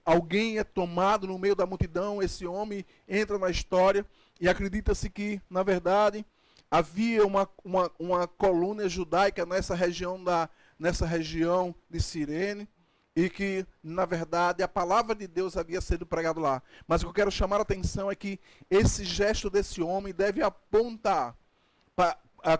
Speaker 1: alguém é tomado no meio da multidão, esse homem entra na história, e acredita-se que, na verdade, havia uma colônia judaica nessa região de Cirene, e que, na verdade, a palavra de Deus havia sido pregada lá. Mas o que eu quero chamar a atenção é que esse gesto desse homem deve apontar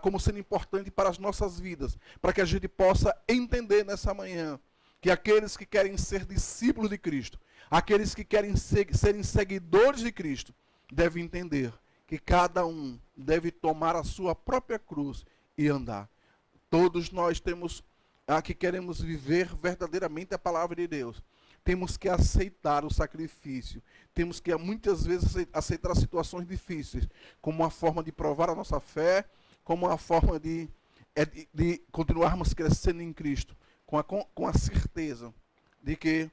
Speaker 1: como sendo importante para as nossas vidas, para que a gente possa entender nessa manhã que aqueles que querem ser discípulos de Cristo, aqueles que querem serem seguidores de Cristo, devem entender que cada um deve tomar a sua própria cruz e andar. Todos nós temos que queremos viver verdadeiramente a palavra de Deus. Temos que aceitar o sacrifício. Temos que muitas vezes aceitar situações difíceis como uma forma de provar a nossa fé, como uma forma de continuarmos crescendo em Cristo, com a certeza de que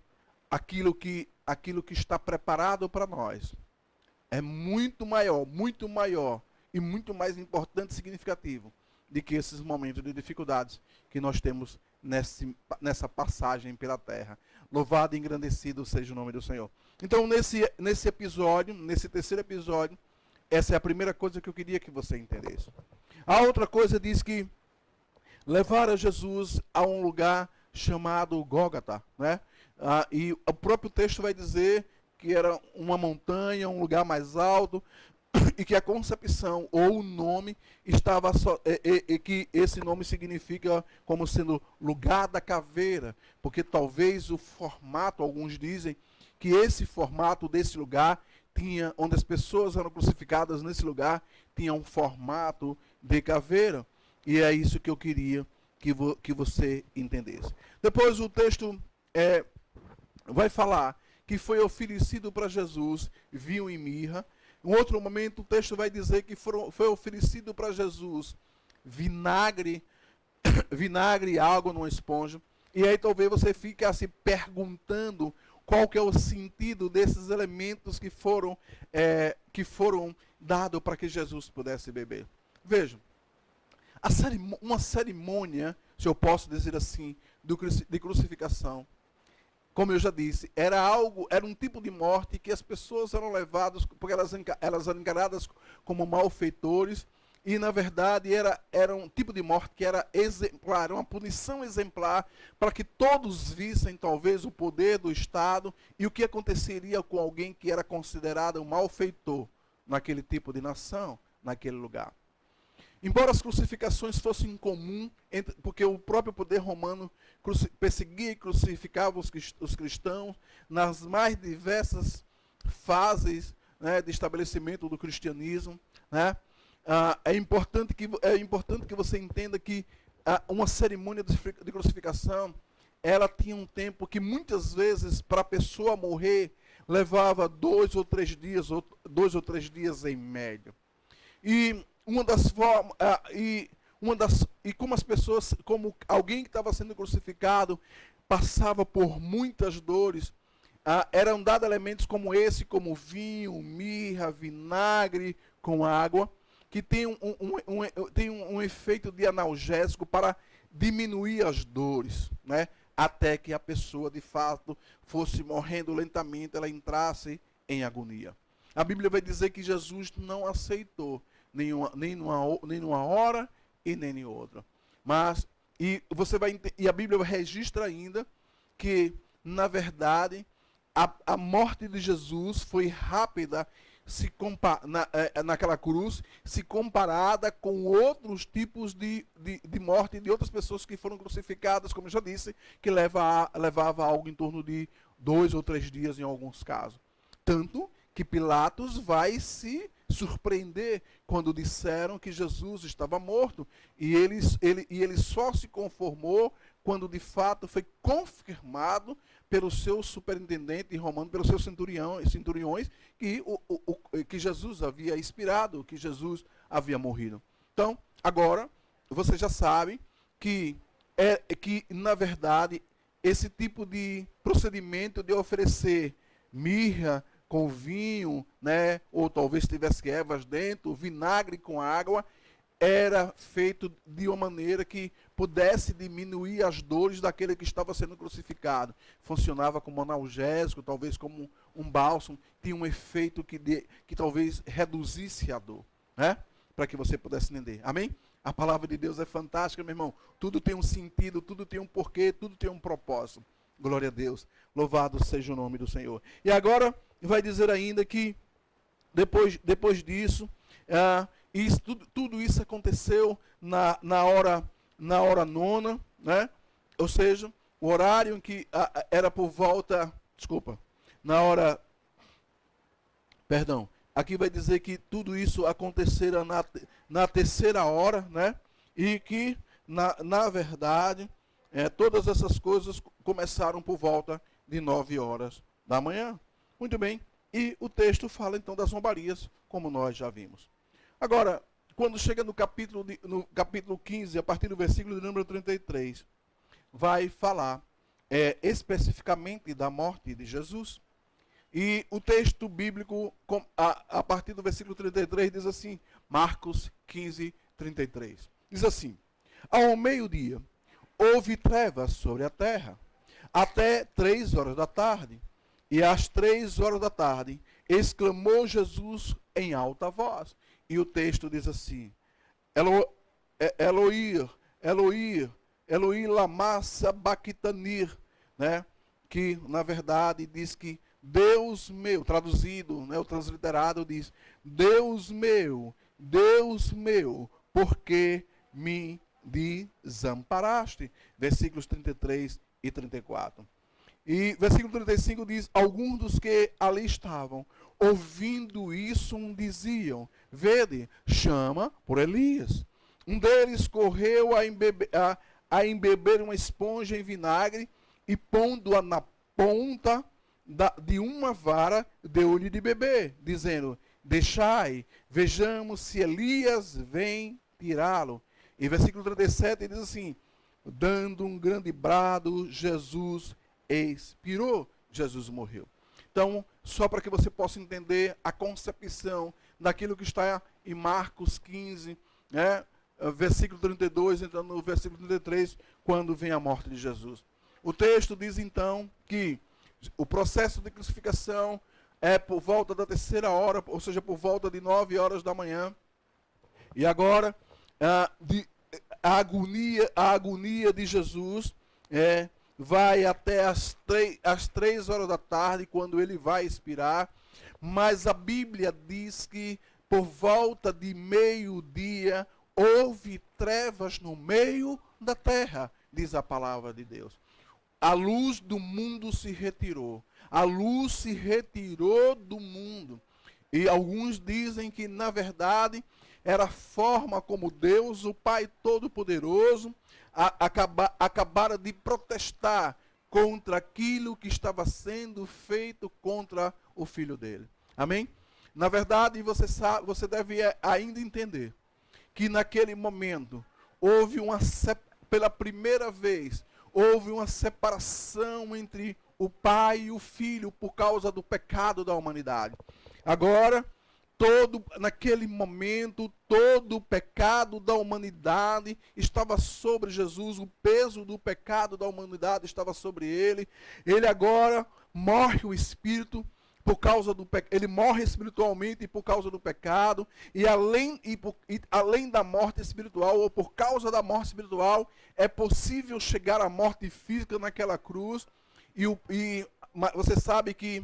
Speaker 1: aquilo que está preparado para nós é muito maior e muito mais importante e significativo de que esses momentos de dificuldades que nós temos nessa passagem pela terra. Louvado e engrandecido seja o nome do Senhor. Então, nesse episódio, nesse terceiro episódio, essa é a primeira coisa que eu queria que você entendesse. A outra coisa diz que levaram Jesus a um lugar chamado Gólgota, né? E o próprio texto vai dizer que era uma montanha, um lugar mais alto, e que a concepção ou o nome estava só, que esse nome significa como sendo lugar da caveira, porque talvez o formato, alguns dizem que esse formato desse lugar tinha, onde as pessoas eram crucificadas nesse lugar, tinha um formato de caveira, e é isso que eu queria que você entendesse. Depois o texto vai falar que foi oferecido para Jesus vinho e mirra. Em outro momento, o texto vai dizer que foi oferecido para Jesus vinagre e água numa esponja. E aí talvez você fique se perguntando qual que é o sentido desses elementos que foram dados para que Jesus pudesse beber. Vejam, uma cerimônia, se eu posso dizer assim, de crucificação, como eu já disse, era um tipo de morte que as pessoas eram levadas, porque elas eram encaradas como malfeitores, e na verdade era um tipo de morte que era exemplar, uma punição exemplar, para que todos vissem talvez o poder do Estado e o que aconteceria com alguém que era considerado um malfeitor naquele tipo de nação, naquele lugar. Embora as crucificações fossem comum, porque o próprio poder romano perseguia e crucificava os cristãos nas mais diversas fases, né, de estabelecimento do cristianismo, né? É importante que você entenda que uma cerimônia de crucificação, ela tinha um tempo que muitas vezes para a pessoa morrer levava 2 ou 3 dias em média. E uma das formas, como as pessoas, como alguém que estava sendo crucificado, passava por muitas dores, eram dados elementos como esse, como vinho, mirra, vinagre com água, que tem um efeito de analgésico para diminuir as dores, né? Até que a pessoa, de fato, fosse morrendo lentamente, ela entrasse em agonia. A Bíblia vai dizer que Jesus não aceitou nem numa hora e nem em outra. E a Bíblia registra ainda que, na verdade, a morte de Jesus foi rápida naquela cruz, se comparada com outros tipos de morte de outras pessoas que foram crucificadas, como eu já disse, que levava algo em torno de 2 ou 3 dias em alguns casos. Tanto que Pilatos vai se surpreender quando disseram que Jesus estava morto, e ele só se conformou quando de fato foi confirmado pelo seu superintendente romano, pelos seus centuriões, que Jesus havia expirado, que Jesus havia morrido. Então, agora, você já sabe que na verdade, esse tipo de procedimento de oferecer mirra com vinho, né, ou talvez tivesse ervas dentro, vinagre com água, era feito de uma maneira que pudesse diminuir as dores daquele que estava sendo crucificado. Funcionava como analgésico, talvez como um bálsamo, tinha um efeito que talvez reduzisse a dor, né, para que você pudesse entender. Amém? A palavra de Deus é fantástica, meu irmão. Tudo tem um sentido, tudo tem um porquê, tudo tem um propósito. Glória a Deus. Louvado seja o nome do Senhor. E agora vai dizer ainda que depois disso, tudo isso aconteceu na hora 9, né? Ou seja, o horário em que era por volta, aqui vai dizer que tudo isso acontecera na terceira hora, né? E que, na verdade, todas essas coisas começaram por volta de 9 horas da manhã. Muito bem. E o texto fala então das zombarias, como nós já vimos. Agora, quando chega no capítulo 15, a partir do versículo de número 33, vai falar especificamente da morte de Jesus. E o texto bíblico, a partir do versículo 33, diz assim, Marcos 15, 33. Diz assim, ao meio-dia, houve trevas sobre a terra, até 3 horas da tarde. E às 3 horas da tarde, exclamou Jesus em alta voz. E o texto diz assim, Eloí, Eloí, Eloí lama sabachthani, né? Que na verdade diz que Deus meu, traduzido, né, o transliterado diz, Deus meu, por que me desamparaste? Versículos 33 e 34. E versículo 35 diz, alguns dos que ali estavam, ouvindo isso, diziam, vede, chama por Elias. Um deles correu a embeber uma esponja em vinagre e pondo-a na ponta de uma vara, deu-lhe de beber, dizendo, deixai, vejamos se Elias vem tirá-lo. E versículo 37 diz assim, dando um grande brado, Jesus expirou, Jesus morreu. Então, só para que você possa entender a concepção daquilo que está em Marcos 15, né, versículo 32, entrando no versículo 33, quando vem a morte de Jesus. O texto diz então que o processo de crucificação é por volta da terceira hora, ou seja, por volta de 9 horas da manhã. E agora, a agonia de Jesus vai até as 3 horas da tarde, quando ele vai expirar. Mas a Bíblia diz que por volta de meio-dia houve trevas no meio da terra, diz a palavra de Deus. A luz do mundo se retirou. A luz se retirou do mundo. E alguns dizem que, na verdade, era a forma como Deus, o Pai Todo-Poderoso, acabara de protestar contra aquilo que estava sendo feito contra o Filho dele. Amém? Na verdade, você deve ainda entender que naquele momento houve pela primeira vez, houve uma separação entre o Pai e o Filho por causa do pecado da humanidade. Agora, naquele momento, todo o pecado da humanidade estava sobre Jesus, o peso do pecado da humanidade estava sobre ele. Ele agora morre o espírito por causa do pecado, ele morre espiritualmente por causa do pecado, e além da morte espiritual, ou por causa da morte espiritual, é possível chegar à morte física naquela cruz. E você sabe que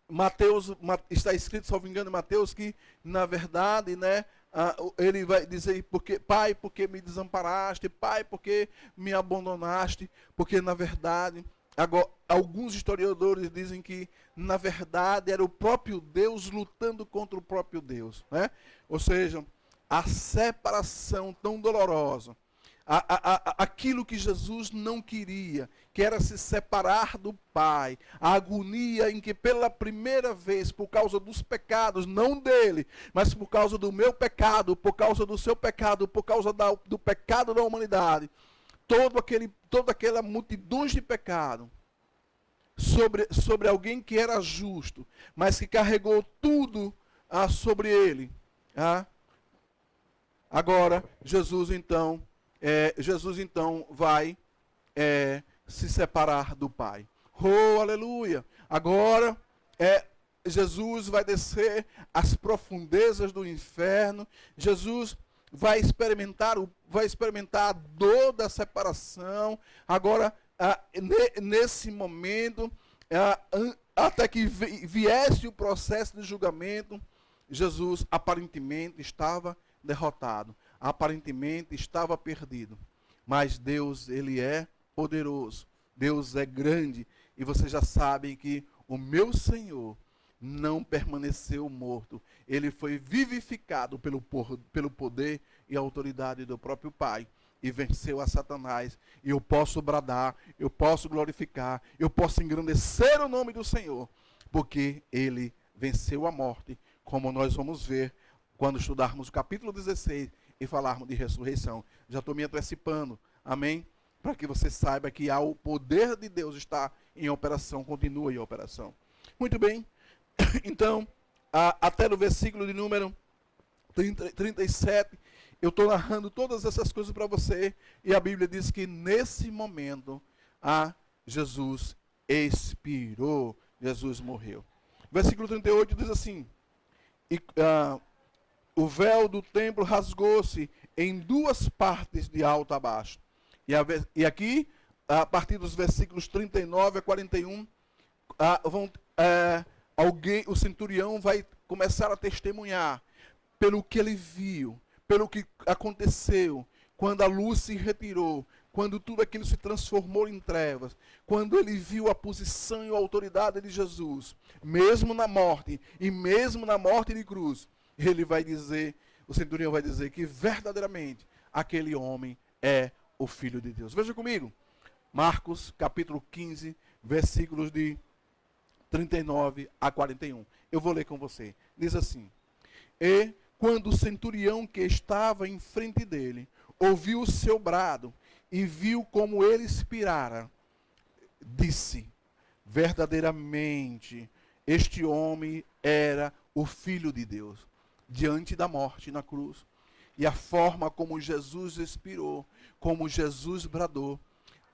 Speaker 1: Mateus, está escrito, salvo engano, em Mateus, que na verdade, né, ele vai dizer, Pai, porque me desamparaste? Pai, porque me abandonaste? Porque na verdade, agora, alguns historiadores dizem que na verdade era o próprio Deus lutando contra o próprio Deus, né? Ou seja, a separação tão dolorosa, aquilo que Jesus não queria, que era se separar do Pai, a agonia em que pela primeira vez, por causa dos pecados, não dele, mas por causa do meu pecado, por causa do seu pecado, por causa do pecado da humanidade, toda aquela multidão de pecado, sobre alguém que era justo, mas que carregou tudo sobre ele. Agora, Jesus então vai se separar do Pai. Oh, aleluia! Agora, Jesus vai descer às profundezas do inferno. Jesus vai experimentar a dor da separação. Agora, nesse momento, até que viesse o processo de julgamento, Jesus aparentemente estava derrotado, aparentemente estava perdido. Mas Deus, ele é poderoso, Deus é grande, e vocês já sabem que o meu Senhor, não permaneceu morto. Ele foi vivificado pelo poder e autoridade do próprio Pai. E venceu a Satanás. E eu posso bradar, eu posso glorificar, eu posso engrandecer o nome do Senhor, porque ele venceu a morte, como nós vamos ver quando estudarmos o capítulo 16 e falarmos de ressurreição. Já estou me antecipando, amém? Para que você saiba que o poder de Deus está em operação, continua em operação. Muito bem, então, até no versículo de número 37, eu estou narrando todas essas coisas para você, e a Bíblia diz que nesse momento, Jesus expirou, Jesus morreu. Versículo 38 diz assim, o véu do templo rasgou-se em duas partes de alto a baixo. E aqui, a partir dos versículos 39 a 41, o centurião vai começar a testemunhar pelo que ele viu, pelo que aconteceu, quando a luz se retirou, quando tudo aquilo se transformou em trevas, quando ele viu a posição e a autoridade de Jesus, mesmo na morte, e mesmo na morte de cruz, ele vai dizer, o centurião vai dizer que verdadeiramente aquele homem é o Filho de Deus. Veja comigo, Marcos capítulo 15, versículos de 39 a 41. Eu vou ler com você. Diz assim: E quando o centurião que estava em frente dele ouviu o seu brado e viu como ele expirara, disse: verdadeiramente, este homem era o Filho de Deus. Diante da morte na cruz, e a forma como Jesus expirou, como Jesus bradou,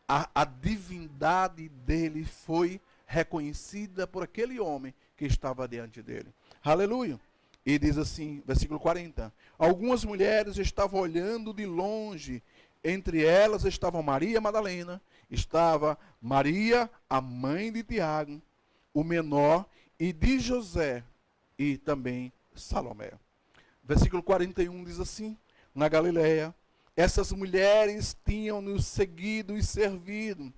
Speaker 1: a divindade dele foi reconhecida por aquele homem que estava diante dele. Aleluia! E diz assim, versículo 40, algumas mulheres estavam olhando de longe, entre elas estavam Maria Madalena, estava Maria, a mãe de Tiago, o menor, e de José, e também Salomé. Versículo 41 diz assim, na Galileia, essas mulheres tinham nos seguido e servido.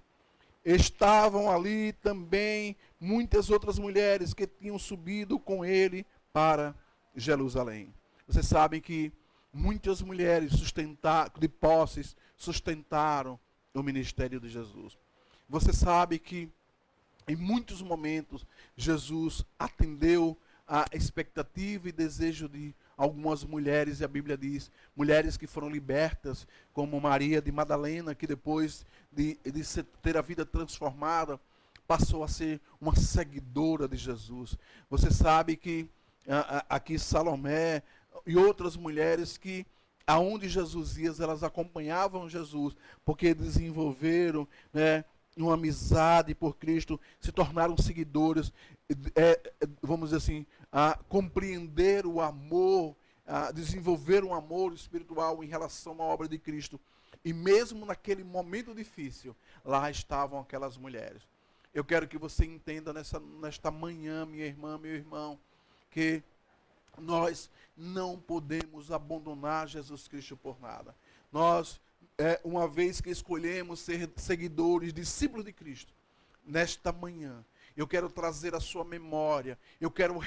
Speaker 1: Estavam ali também muitas outras mulheres que tinham subido com ele para Jerusalém. Vocês sabem que muitas mulheres de posses sustentaram o ministério de Jesus. Você sabe que em muitos momentos Jesus atendeu a expectativa e desejo de algumas mulheres, e a Bíblia diz, mulheres que foram libertas, como Maria de Madalena, que depois de ter a vida transformada, passou a ser uma seguidora de Jesus. Você sabe que aqui Salomé e outras mulheres que, aonde Jesus ia, elas acompanhavam Jesus, porque desenvolveram, uma amizade por Cristo, se tornaram seguidores, vamos dizer assim, compreender o amor, desenvolver um amor espiritual em relação à obra de Cristo. E mesmo naquele momento difícil, lá estavam aquelas mulheres. Eu quero que você entenda nesta manhã, minha irmã, meu irmão, que nós não podemos abandonar Jesus Cristo por nada. Nós, uma vez que escolhemos ser seguidores, discípulos de Cristo, nesta manhã, eu quero trazer a sua memória, eu quero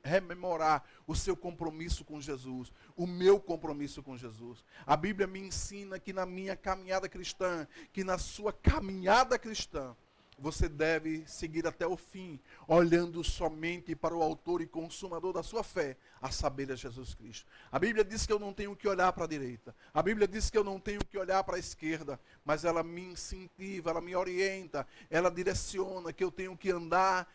Speaker 1: rememorar o seu compromisso com Jesus, o meu compromisso com Jesus. A Bíblia me ensina que na minha caminhada cristã, que na sua caminhada cristã, você deve seguir até o fim, olhando somente para o autor e consumador da sua fé, a saber, a Jesus Cristo. A Bíblia diz que eu não tenho que olhar para a direita. A Bíblia diz que eu não tenho que olhar para a esquerda, mas ela me incentiva, ela me orienta, ela direciona que eu tenho que andar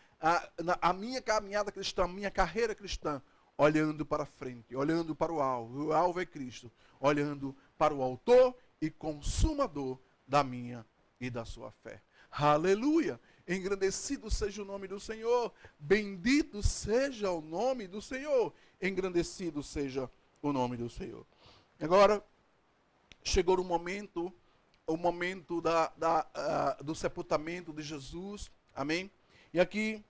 Speaker 1: a minha caminhada cristã, a minha carreira cristã, olhando para frente, olhando para o alvo. O alvo é Cristo, olhando para o autor e consumador da minha e da sua fé. Aleluia! Engrandecido seja o nome do Senhor, bendito seja o nome do Senhor, engrandecido seja o nome do Senhor. Agora, chegou o momento do sepultamento de Jesus, amém? E aqui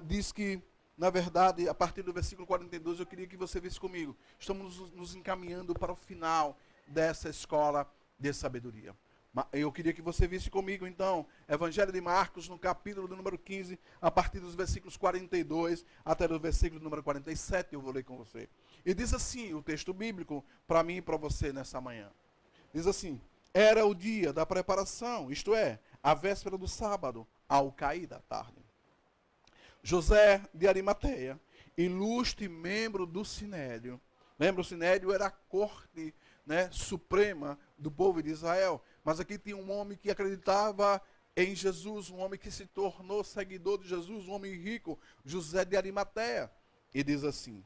Speaker 1: diz que, na verdade, a partir do versículo 42, eu queria que você visse comigo, estamos nos encaminhando para o final dessa escola de sabedoria. Eu queria que você visse comigo, então, Evangelho de Marcos, no capítulo do número 15, a partir dos versículos 42 até o versículo número 47, eu vou ler com você. E diz assim o texto bíblico para mim e para você nessa manhã. Diz assim: era o dia da preparação, isto é, a véspera do sábado, ao cair da tarde. José de Arimateia, ilustre membro do Sinédrio. Lembra, o Sinédrio era a corte, né, suprema do povo de Israel. Mas aqui tinha um homem que acreditava em Jesus, um homem que se tornou seguidor de Jesus, um homem rico, José de Arimateia. E diz assim: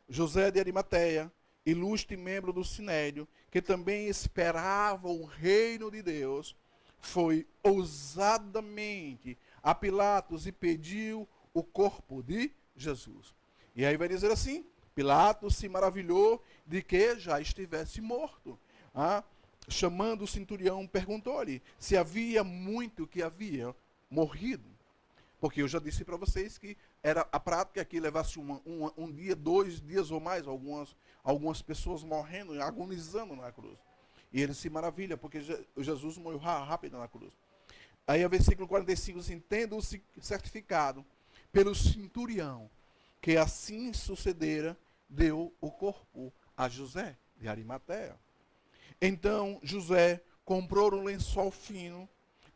Speaker 1: José de Arimateia, ilustre membro do Sinédrio, que também esperava o reino de Deus, foi ousadamente a Pilatos e pediu o corpo de Jesus. E aí vai dizer assim: Pilatos se maravilhou de que já estivesse morto. Chamando o centurião, perguntou-lhe se havia muito que havia morrido. Porque eu já disse para vocês que era a prática que levasse um dia, 2 dias ou mais, algumas pessoas morrendo, agonizando na cruz. E ele se maravilha, porque Jesus morreu rápido na cruz. Aí o versículo 45, assim, tendo certificado pelo centurião que assim sucedera, deu o corpo a José de Arimateia. Então José comprou um lençol fino,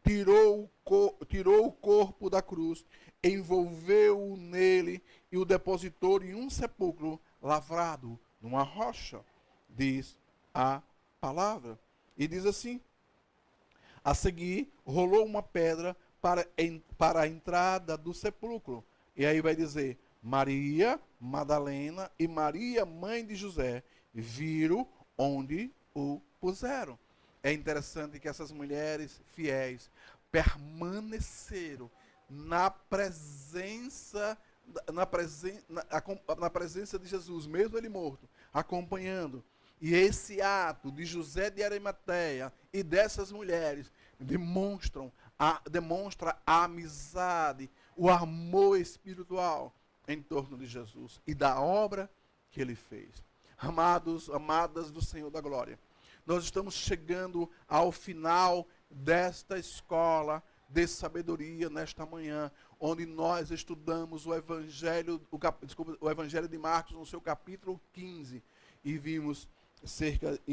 Speaker 1: tirou o corpo da cruz, envolveu-o nele e o depositou em um sepulcro lavrado numa rocha, diz a palavra. E diz assim: a seguir, rolou uma pedra para a entrada do sepulcro. E aí vai dizer: Maria Madalena e Maria, mãe de José, viram onde o puseram. É interessante que essas mulheres fiéis permaneceram na presença de Jesus, mesmo ele morto, acompanhando. E esse ato de José de Arimateia e dessas mulheres demonstra a amizade, o amor espiritual em torno de Jesus e da obra que ele fez. Amados, amadas do Senhor da Glória, nós estamos chegando ao final desta escola de sabedoria nesta manhã, onde nós estudamos o Evangelho de Marcos no seu capítulo 15 e vimos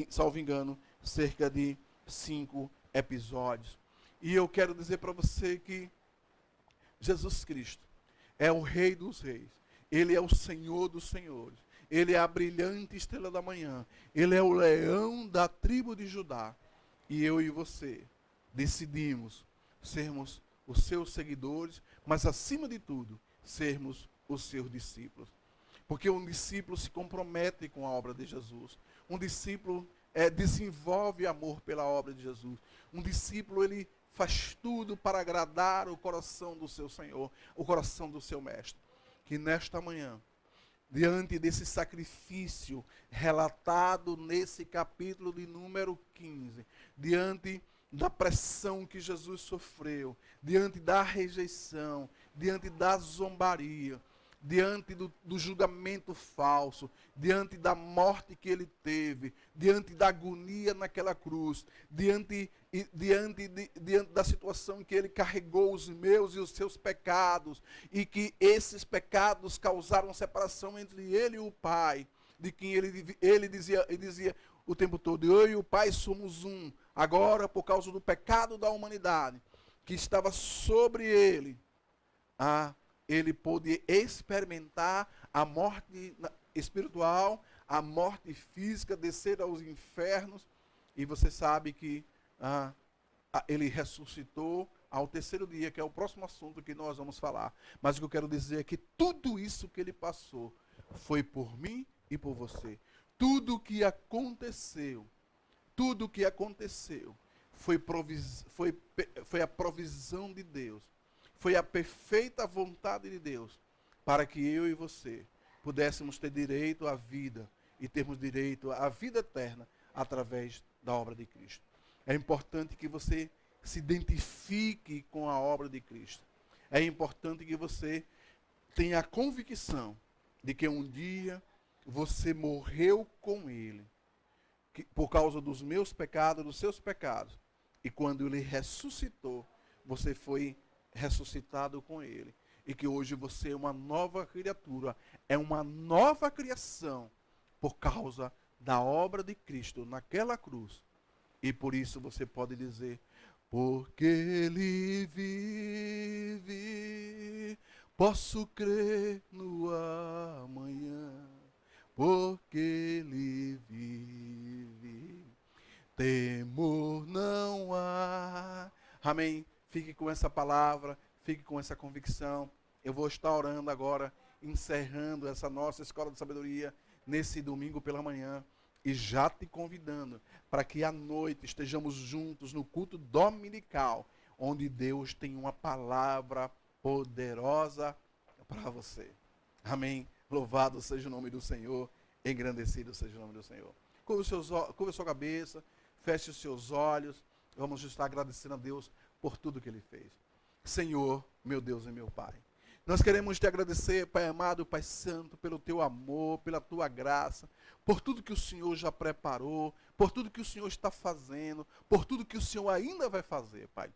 Speaker 1: salvo engano, cerca de 5 episódios. E eu quero dizer para você que Jesus Cristo é o Rei dos Reis, Ele é o Senhor dos Senhores, Ele é a brilhante estrela da manhã, Ele é o leão da tribo de Judá. E eu e você decidimos sermos os seus seguidores, mas acima de tudo, sermos os seus discípulos. Porque um discípulo se compromete com a obra de Jesus. Um discípulo desenvolve amor pela obra de Jesus. Um discípulo, ele faz tudo para agradar o coração do seu Senhor, o coração do seu Mestre. Que nesta manhã, diante desse sacrifício relatado nesse capítulo de número 15, diante da pressão que Jesus sofreu, diante da rejeição, diante da zombaria, diante do julgamento falso, diante da morte que ele teve, diante da agonia naquela cruz, diante da situação que ele carregou os meus e os seus pecados, e que esses pecados causaram separação entre ele e o Pai, de quem ele dizia o tempo todo: eu e o Pai somos um. Agora, por causa do pecado da humanidade que estava sobre ele, ele pôde experimentar a morte espiritual, a morte física, descer aos infernos. E você sabe que ele ressuscitou ao terceiro dia, que é o próximo assunto que nós vamos falar. Mas o que eu quero dizer é que tudo isso que ele passou foi por mim e por você. Tudo que aconteceu foi a provisão de Deus. Foi a perfeita vontade de Deus para que eu e você pudéssemos ter direito à vida e termos direito à vida eterna através da obra de Cristo. É importante que você se identifique com a obra de Cristo. É importante que você tenha a convicção de que um dia você morreu com Ele, por causa dos meus pecados, dos seus pecados, E quando ele ressuscitou, você foi ressuscitado com ele. E que hoje você é uma nova criatura, é uma nova criação por causa da obra de Cristo naquela cruz. E por isso você pode dizer: porque ele vive, posso crer no amanhã. Porque ele vive, temor não há. Amém? Fique com essa palavra, fique com essa convicção. Eu vou estar orando agora, encerrando essa nossa escola de sabedoria nesse domingo pela manhã. E já te convidando para que à noite estejamos juntos no culto dominical, onde Deus tem uma palavra poderosa para você. Amém? Louvado seja o nome do Senhor, engrandecido seja o nome do Senhor. Curva a sua cabeça, feche os seus olhos, vamos estar agradecendo a Deus por tudo que Ele fez. Senhor, meu Deus e meu Pai, nós queremos te agradecer, Pai amado, Pai santo, pelo teu amor, pela tua graça, por tudo que o Senhor já preparou, por tudo que o Senhor está fazendo, por tudo que o Senhor ainda vai fazer, Pai.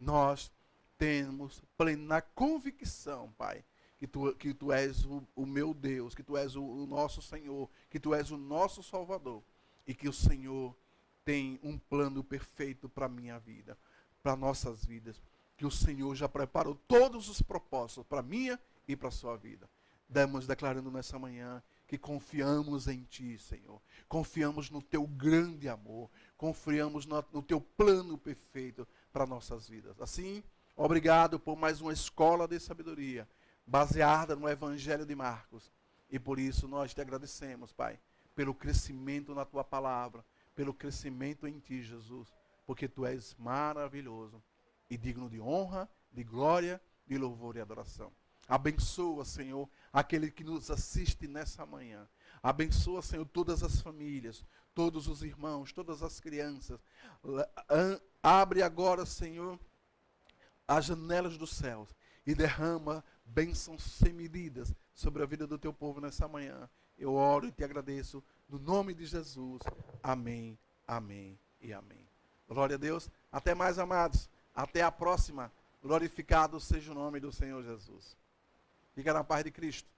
Speaker 1: Nós temos plena convicção, Pai, que tu és o meu Deus, que tu és o nosso Senhor, que tu és o nosso Salvador, e que o Senhor tem um plano perfeito para a minha vida, para nossas vidas, que o Senhor já preparou todos os propósitos para a minha e para a sua vida. Estamos declarando nessa manhã que confiamos em Ti, Senhor. Confiamos no Teu grande amor. Confiamos no Teu plano perfeito para nossas vidas. Assim, obrigado por mais uma escola de sabedoria, baseada no Evangelho de Marcos. E por isso nós te agradecemos, Pai, pelo crescimento na Tua palavra, pelo crescimento em Ti, Jesus, porque Tu és maravilhoso e digno de honra, de glória, de louvor e adoração. Abençoa, Senhor, aquele que nos assiste nessa manhã. Abençoa, Senhor, todas as famílias, todos os irmãos, todas as crianças. Abre agora, Senhor, as janelas dos céus e derrama bênçãos sem medidas sobre a vida do teu povo nessa manhã. Eu oro e te agradeço no nome de Jesus. Amém, amém e amém. Glória a Deus. Até mais, amados. Até a próxima. Glorificado seja o nome do Senhor Jesus. Fica na paz de Cristo.